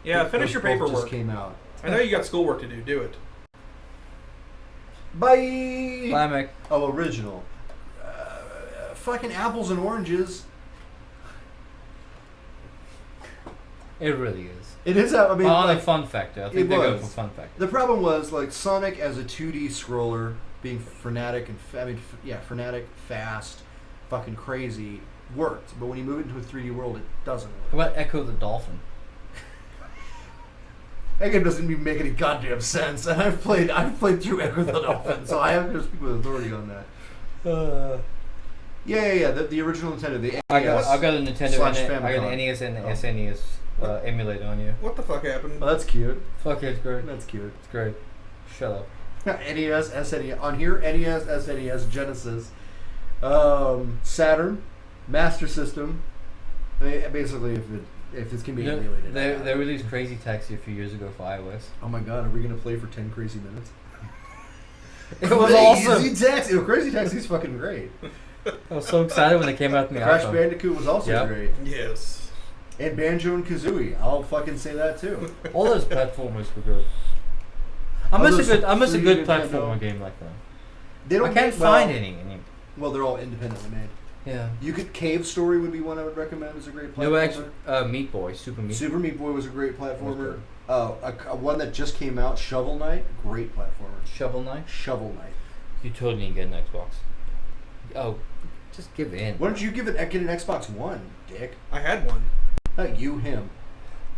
Yeah, finish your Both paperwork. Just came out. I know you got schoolwork to do. Do it. Bye. Bye, Mick. Oh, original. Fucking apples and oranges. It really is. It is. I mean, On a like, fun factor. I it think they go was. for fun factor. the problem was like Sonic as a 2D scroller, being frenetic and frenetic, fast, fucking crazy, worked. But when you move it into a 3D world, it doesn't work. How about Echo the Dolphin? That game doesn't even make any goddamn sense. And I've played through Echo the Dolphin, so I have to speak with authority on that. Yeah. The original Nintendo, the NES. I've got a Nintendo Slash and I got Famicom. an NES and Oh. SNES emulator on you. What the fuck happened? Oh, that's cute. Fuck it, it's great. That's cute. It's great. Shut up. NES, SNES on here. NES, SNES, Genesis, Saturn, Master System. I mean, basically, if it's can be You know, emulated. they released Crazy Taxi a few years ago for iOS. Oh my god, are we gonna play for 10 crazy minutes? It was awesome. Crazy Taxi. Oh, Crazy Taxi is fucking great. I was so excited when it came out in the Crash iPhone. Bandicoot was also Yep. great. Yes. And Banjo and Kazooie. I'll fucking say that too. All those platformers were good. I All miss a those good, I miss a free good Nintendo- platformer game like that. They don't I can't make- well, find any. Well, they're all independently made. Yeah. You could Cave Story would be one I would recommend as a great platformer. No, actually, Meat Boy, Super Meat. Super Meat Boy was a great platformer. good. One that just came out, Shovel Knight, great platformer. Shovel Knight. Shovel Knight. You totally need to get an Xbox. Oh, just give in. Why don't you get an Xbox One, dick? I had one. Not you, him.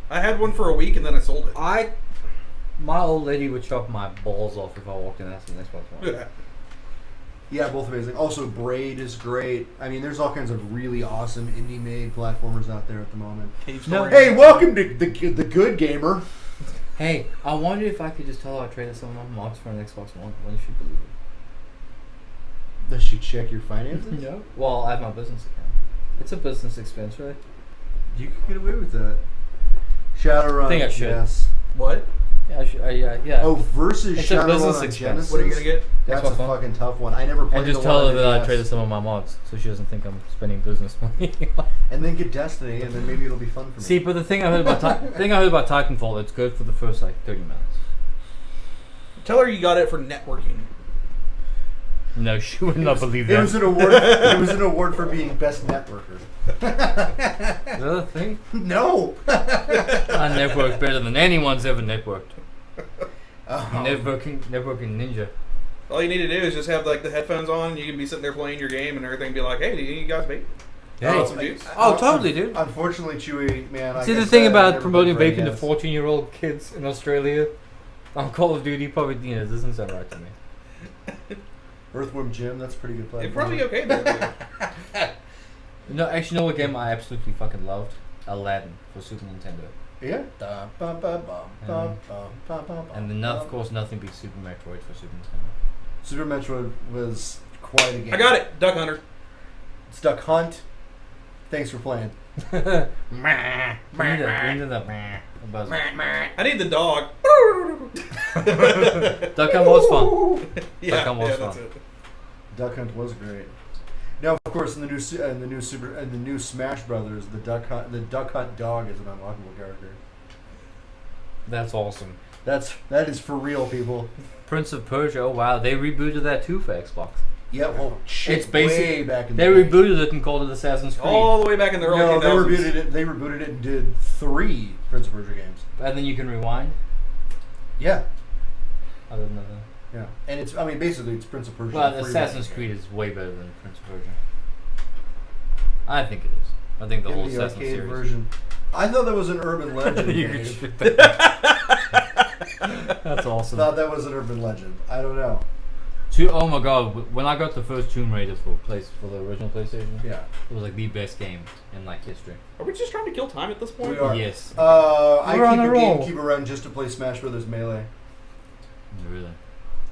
I had one for a week and then I sold it. My old lady would chop my balls off if I walked in and asked an Xbox One. Yeah. Yeah, both amazing. Also, Braid is great. I mean, there's all kinds of really awesome indie-made platformers out there at the moment. Cave No. Story. Hey, welcome to the Good Gamer. Hey, I wonder if I could just tell her I traded some of my mods for an Xbox One. When does she believe it? Does she check your finances? No. Well, I have my business account. It's a business expense, right? You could get away with that. Shadowrun. I think I should. Yes. What? Yeah, yeah. Oh, versus It's a Shadowrun business on expense. Genesis. What are you gonna get? That's Xbox a One. fucking tough one. I never played And just the tell one her on that I NES. traded some of my mods, so she doesn't think I'm spending business money. And then get Destiny, and then maybe it'll be fun for me. See, but the thing I heard about Titanfall, it's good for the first like 30 minutes. Tell her you got it for networking. No, she would not believe It that. was an award. It was an award for being best networker. Is that a thing? No. I network better than anyone's ever networked. Oh. Networking ninja. All you need to do is just have like the headphones on. And you can be sitting there playing your game and everything. Be like, hey, do you guys vape? Hey. Want some juice? Oh, totally, dude. Unfortunately, Chewy, man. See, like I the thing said, I about never promoting played vaping to Braid 14-year-old kids in Australia on Call of Duty probably doesn't sound right to me. Earthworm Jim, that's a pretty good platform. It's probably okay though. No, actually, you know what game I absolutely fucking loved? Aladdin for Super Nintendo. Yeah. And then, of course, nothing beats Super Metroid for Super Nintendo. Super Metroid was quite a game. I got it, Duck Hunter. It's Duck Hunt. Thanks for playing. We need the buzz. I need the dog. Duck Hunt was fun. Yeah, Duck Hunt was that's fun. it. Duck Hunt was great. Now, of course, in the new Smash Brothers, the Duck Hunt dog is an unlockable character. That's awesome. That is for real, people. Prince of Persia, oh wow, they rebooted that too for Xbox. Yeah, well, shit, It's basic- way back in They the day. rebooted it and called it Assassin's Creed. All the way back in the early No, 2000s. they rebooted it and did 3 Prince of Persia games. And then you can rewind. Yeah, I don't know that. yeah, and it's basically it's Prince of Persia. Well, free Assassin's running. Creed is way better than Prince of Persia. I think it is. I think the In whole the Assassin's arcade series. version. I thought that was an urban legend. You can Dave. shoot that. That's awesome. Thought that was an urban legend. I don't know. Oh my god, when I got the first Tomb Raider for the original PlayStation, Yeah, it was like the best game in like history. Are we just trying to kill time at this point? we are. Yes. I We're on keep a a roll. GameCube around just to play Smash Brothers Melee Really?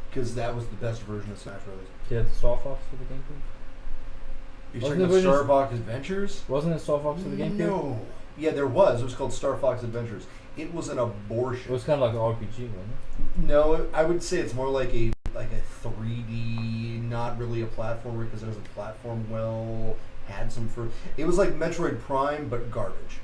because that was the best version of Smash Brothers. Did you have Star Fox for the GameCube? You Wasn't talking it about version- Star Fox Adventures? Wasn't it Star Fox for the GameCube? No. Yeah, there was. It was called Star Fox Adventures. It was an abortion. It was kind of like an RPG, wasn't it? No, I would say it's more like a 3D, not really a platformer because it doesn't platform well. Had some it was like Metroid Prime but garbage.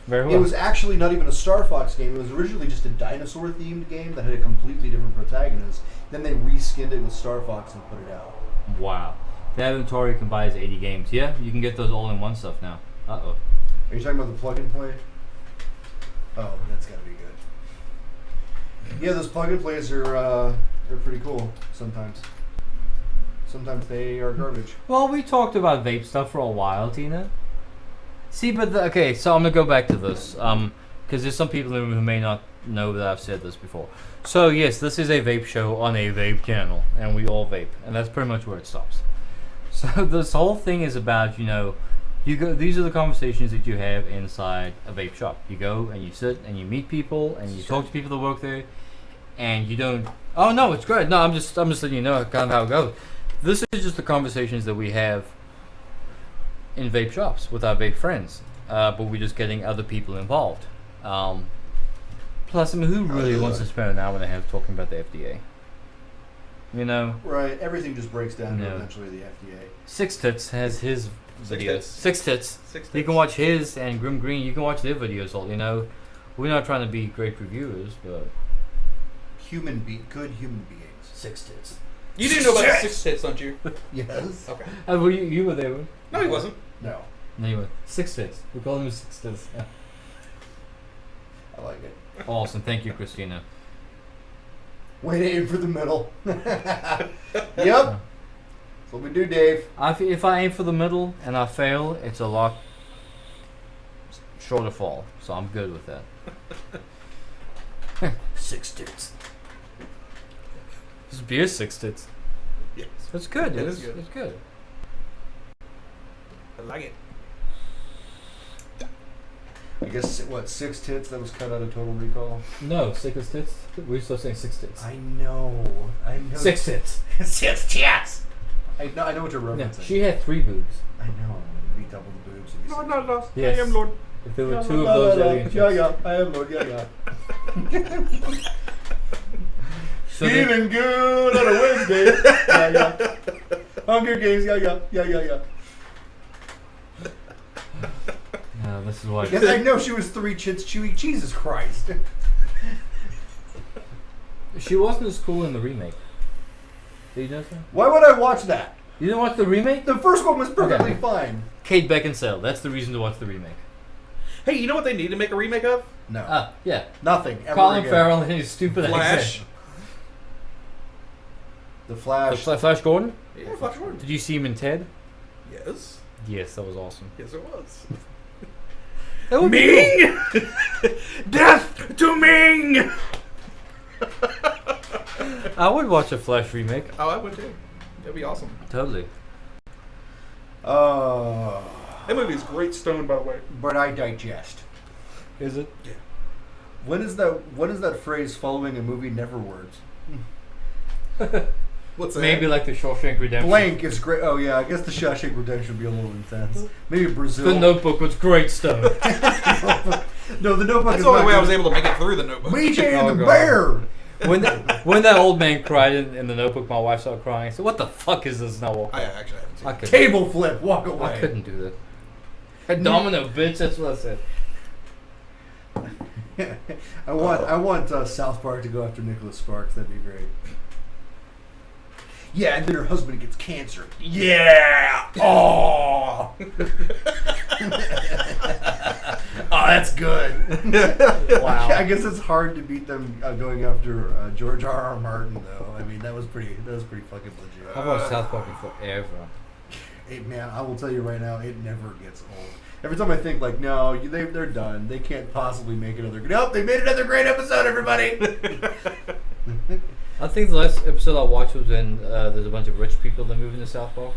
Very well. It was actually not even a Star Fox game. It was originally just a dinosaur themed game that had a completely different protagonist. Then they reskinned it with Star Fox and put it out. Wow. That inventory can buy us 80 games. Yeah, you can get those all-in-one stuff now. Uh-oh. Are you talking about the plug and play? Oh, that's gotta be good. Yeah, those plug and plays are they're pretty cool sometimes. Sometimes they are garbage. Well, we talked about vape stuff for a while, Tina. See, but okay, so I'm gonna go back to this, because there's some people in the room who may not know that I've said this before. So yes, this is a vape show on a vape channel, and we all vape, and that's pretty much where it stops. So this whole thing is about, you go. These are the conversations that you have inside a vape shop. You go and you sit and you meet people and you talk to people that work there, and you don't. Oh no, it's great. No, I'm just letting you know kind of how it goes. This is just the conversations that we have in vape shops with our vape friends. but we're just getting other people involved. Plus, I mean, who really wants to spend an hour and a half talking about the FDA? You know? Right. Everything just breaks down to No. eventually the FDA. Six Tits has his videos. Tits. Six Tits. Six You Tits. can watch his, and Grim Green, you can watch their videos all, you know? We're not trying to be great reviewers, but... Good human beings. Six Tits. You do know about Six Tits, don't you? Yes. Okay. Well, you were there, weren't No, he wasn't. No. you? Anyway, Six Tits. We call him Six Tits. Yeah. I like it. Awesome. Thank you, Christina. Way to aim for the middle. Yep. That's what we do, Dave. If I aim for the middle and I fail, it's a lot shorter fall. So I'm good with that. Six Tits. This beer is Six Tits. Yes. It's good. It It's is good. It's good. I like it. I guess, what, 6 tits that was cut out of Total Recall? No, Six Tits. We're still saying Six Tits. I know. Six Tits. 6 tits! I know what you're No, referencing. she had 3 boobs. I know. It'd be double the boobs. It'd be No, six. no, no. Yes. I am Lord. If there were Yeah, 2 of those alien yeah, chicks. yeah. I am Lord. Yeah, yeah. So they- Feeling good on a Wednesday. Yeah, yeah. Hunger Games. Yeah, yeah. Yeah, yeah, yeah. No, this is why. Yes, I know she was 3 chits chewy. Jesus Christ. She wasn't as cool in the remake. Did you know that? Why would I watch that? You didn't watch the remake? The first one was perfectly Okay. fine. Kate Beckinsale. That's the reason to watch the remake. Hey, you know what they need to make a remake of? No. Yeah. Nothing. Ever Colin again. Farrell and his stupid Flash. accent. The Flash. Flash Gordon? Yeah, Flash Gordon. Did you see him in Ted? Yes. Yes, that was awesome. Yes, it was. That would be cool. Ming! Death to Ming! I would watch a Flash remake. Oh, I would too. That'd be awesome. Totally. That movie is great stone, by the way. But I digest. Is it? Yeah. When is that phrase following a movie never words? What's that? Maybe like the Shawshank Redemption. Blank is great. Oh yeah, I guess the Shawshank Redemption would be a little intense. Maybe Brazil. The Notebook was great stuff. No, the Notebook That's is the only not way I good. was able to make it through the Notebook. BJ and Oh, the God. Bear. when that old man cried in the Notebook, my wife started crying. I said, "What the fuck is this?" Now I actually haven't seen I it. couldn't. Table flip. Walk away. I couldn't do that. A domino, bitch. That's what I said. I want South Park to go after Nicholas Sparks. That'd be great. Yeah, and then her husband gets cancer. Yeah. Oh. Oh, that's good. Wow. I guess it's hard to beat them going after George R.R. Martin, though. I mean, that was pretty fucking legit. I've watched South Park forever. Hey, man, I will tell you right now, it never gets old. Every time I think, like, no, they're done. They can't possibly make another. Nope, they made another great episode, everybody. I think the last episode I watched was when there's a bunch of rich people that move into South Park.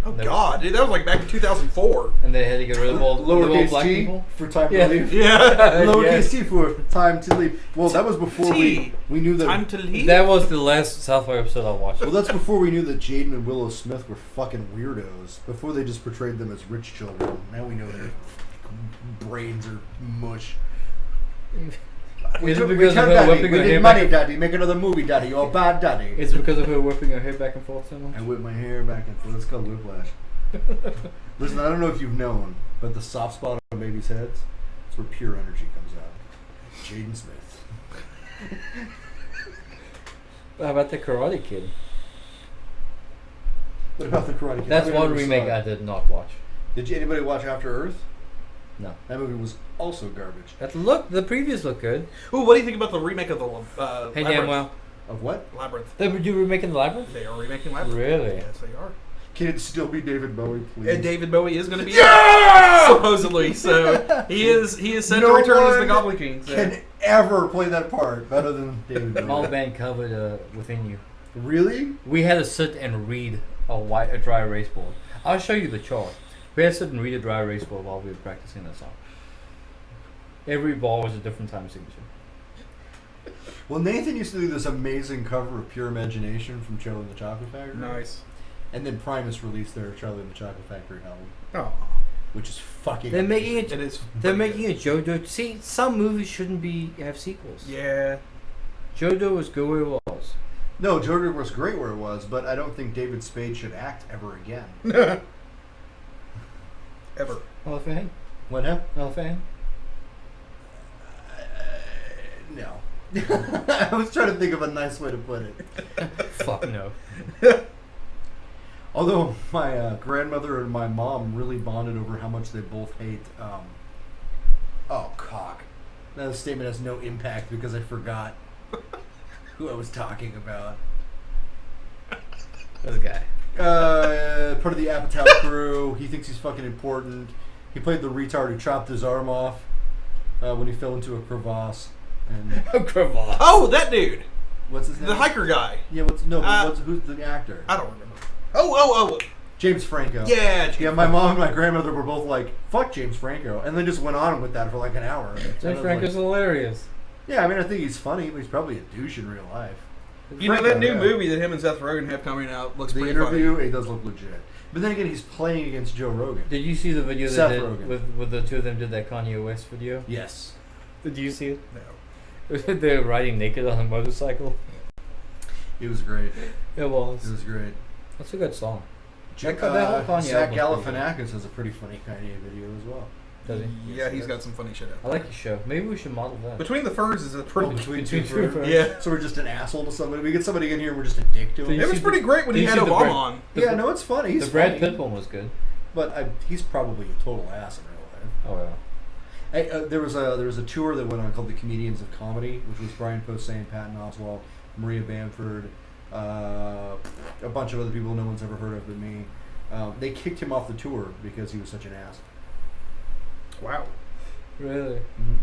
Oh, God. Dude, that was like back in 2004. And they had to get rid of all the old Lowercase black t people. for time Yeah. to leave. Yeah. Lowercase t for time to leave. Well, that was before T. we knew that. Time to leave? That was the last South Park episode I watched. Well, that's before we knew that Jaden and Willow Smith were fucking weirdos. Before they just portrayed them as rich children. Now we know their brains are mush. Is it We because of took her daddy. whipping We her need hair money, back? daddy. Make another movie, daddy. You're a bad daddy. Is it because of her whipping her hair back and forth so much? I whip my hair back and forth. It's called whiplash. Listen, I don't know if you've known, but the soft spot on babies' heads, it's where pure energy comes out. Jaden Smith. How about the Karate Kid? What about the Karate Kid? That's I one never remake saw it. I did not watch. Did anybody watch After Earth? No. That movie was also garbage. The previous looked good. Ooh, what do you think about the remake of the Hey, Labyrinth? damn well. Of what? Labyrinth. They were remaking the Labyrinth? They are remaking Labyrinth. Really? Yes, they are. Can it still be David Bowie, please? And David Bowie is going to be Yeah! supposedly. So he is set No to return as the one Goblin King. So. Can ever play that part better than David Bowie. All band covered Within You. Really? We had to sit and read a dry erase board. I'll show you the chart. We had to sit and read a dry erase board while we were practicing that song. Every ball was a different time signature. Well, Nathan used to do this amazing cover of Pure Imagination from Charlie and the Chocolate Factory. Nice. And then Primus released their Charlie and the Chocolate Factory album. Oh. which is fucking. They're making it. It is. They're pretty making a JoJo. See, some movies shouldn't have sequels. good. Yeah. JoJo was good where it was. No, Joker was great where it was, but I don't think David Spade should act ever again. Ever. Not a fan. What now? Not a fan. No. I was trying to think of a nice way to put it. Fuck no. Although my grandmother and my mom really bonded over how much they both hate. Oh, cock. That statement has no impact because I forgot who I was talking about. This guy. Part of the Apatow crew. He thinks he's fucking important. He played the retard who chopped his arm off when he fell into a crevasse. And Crevasse. Oh, that dude. what's his name? The hiker guy. Yeah, who's the actor? I don't remember. Oh. James Franco. Yeah. Yeah, my mom and my grandmother were both like, fuck James Franco. And they just went on with that for like an hour. And I James was Franco's like, hilarious. yeah, I mean, I think he's funny, but he's probably a douche in real life. You know that new yeah. movie that him and Seth Rogen have coming out looks The pretty interview, funny. it does look legit. But then again, he's playing against Joe Rogan. Did you see the video Seth they Rogen. did with the two of them did that Kanye West video? Yes. Did you see it? No. They're riding naked on a motorcycle. It was great. It was. It was great. That's a good song. Check that whole Kanye Zach album's pretty Galifianakis has a pretty funny Kanye video as well. Does he? Yeah, he's got some funny shit out. I like your show. Maybe we should model that. Between the Furs is a pretty. Between Between two two friends. Yeah. So we're just an asshole to somebody. We get somebody in here and we're just a dick to Did him. you It was see pretty great when did he you had see the Obama break- on. Yeah, no, it's funny. He's The Brad funny. Pitt one was good. But he's probably a total ass in real life. Oh yeah. Hey, there was a tour that went on called the Comedians of Comedy, which was Brian Posehn, Patton Oswalt, Maria Bamford, a bunch of other people no one's ever heard of but me. They kicked him off the tour because he was such an ass. Wow. Really? Mm-hmm.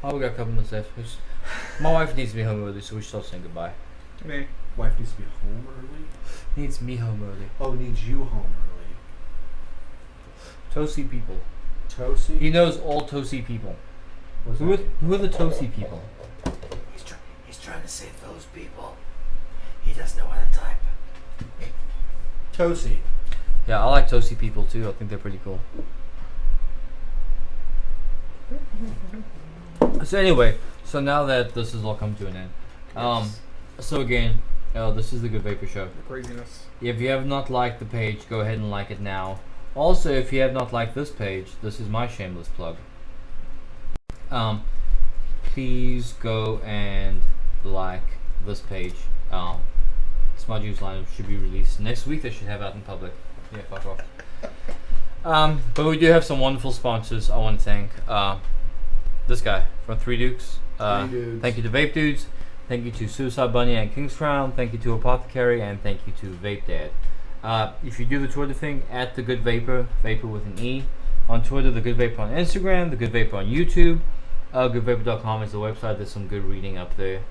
Oh, we got a couple minutes left. My wife needs me home early, so we should start saying goodbye. Me. Wife needs to be home early. Needs me home early. Oh, needs you home early. Tosi people. Tosi? He knows all Tosi people. What's Who are that? the Tosi people? He's trying to save those people. He doesn't know how to type. Tosi. Yeah, I like Tosi people too. I think they're pretty cool. So anyway, so now that this has all come to an end, so again, this is the Good Vapor Show. Craziness. If you have not liked the page, go ahead and like it now. Also, if you have not liked this page, this is my shameless plug. Please go and like this page. Smudge Juice lineup should be released next week. They should have out in public. Yeah, fuck off. But we do have some wonderful sponsors. I want to thank this guy from Three Dukes. Three Dudes. Thank you to Vape Dudes. Thank you to Suicide Bunny and King's Crown. Thank you to Apothecary, and thank you to Vape Dad. If you do the Twitter thing, at The Good Vapor, Vapor with an E. On Twitter, The Good Vapor on Instagram, The Good Vapor on YouTube. GoodVapor.com is the website. There's some good reading up there.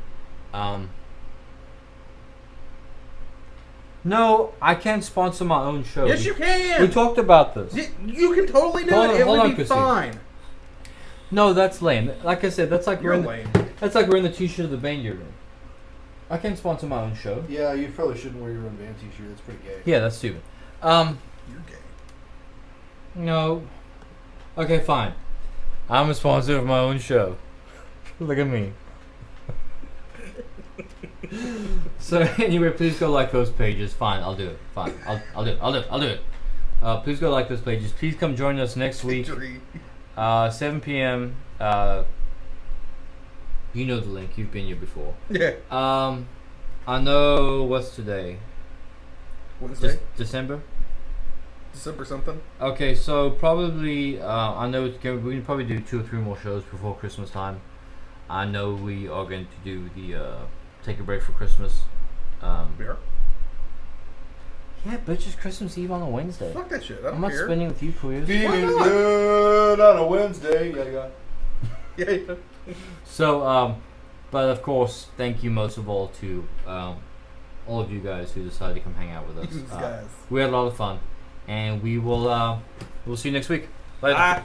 No, I can't sponsor my own show. Yes, you We can. talked about this. You can totally do Hold it. on- It hold would on, be Chrissy. fine. No, that's lame. Like I said, that's like You're we're in lame. that's like we're in the T-shirt of the band you're in. I can't sponsor my own show. Yeah, you probably shouldn't wear your own band t-shirt. That's pretty gay. Yeah, that's stupid. You're gay. No. Okay, fine. I'm a sponsor of my own show. Look at me. So anyway, please go like those pages. Fine, I'll do it. Fine, I'll do it. Please go like those pages. Please come join us next week, Victory. 7 p.m. You know the link. You've been here before. Yeah. I know what's today. Wednesday. December. December something. Okay, so probably I know we can probably do 2 or 3 more shows before Christmas time. I know we are going to do the take a break for Christmas. We are. Yeah, bitch, it's Christmas Eve on a Wednesday. Fuck that shit. I don't I'm not care. spending with you, Queers. Feeling not? good on a Wednesday. Yeah. Yeah. So, but of course, thank you most of all to all of you guys who decided to come hang out with us. These guys. We had a lot of fun, and we'll see you next week. Later. Bye.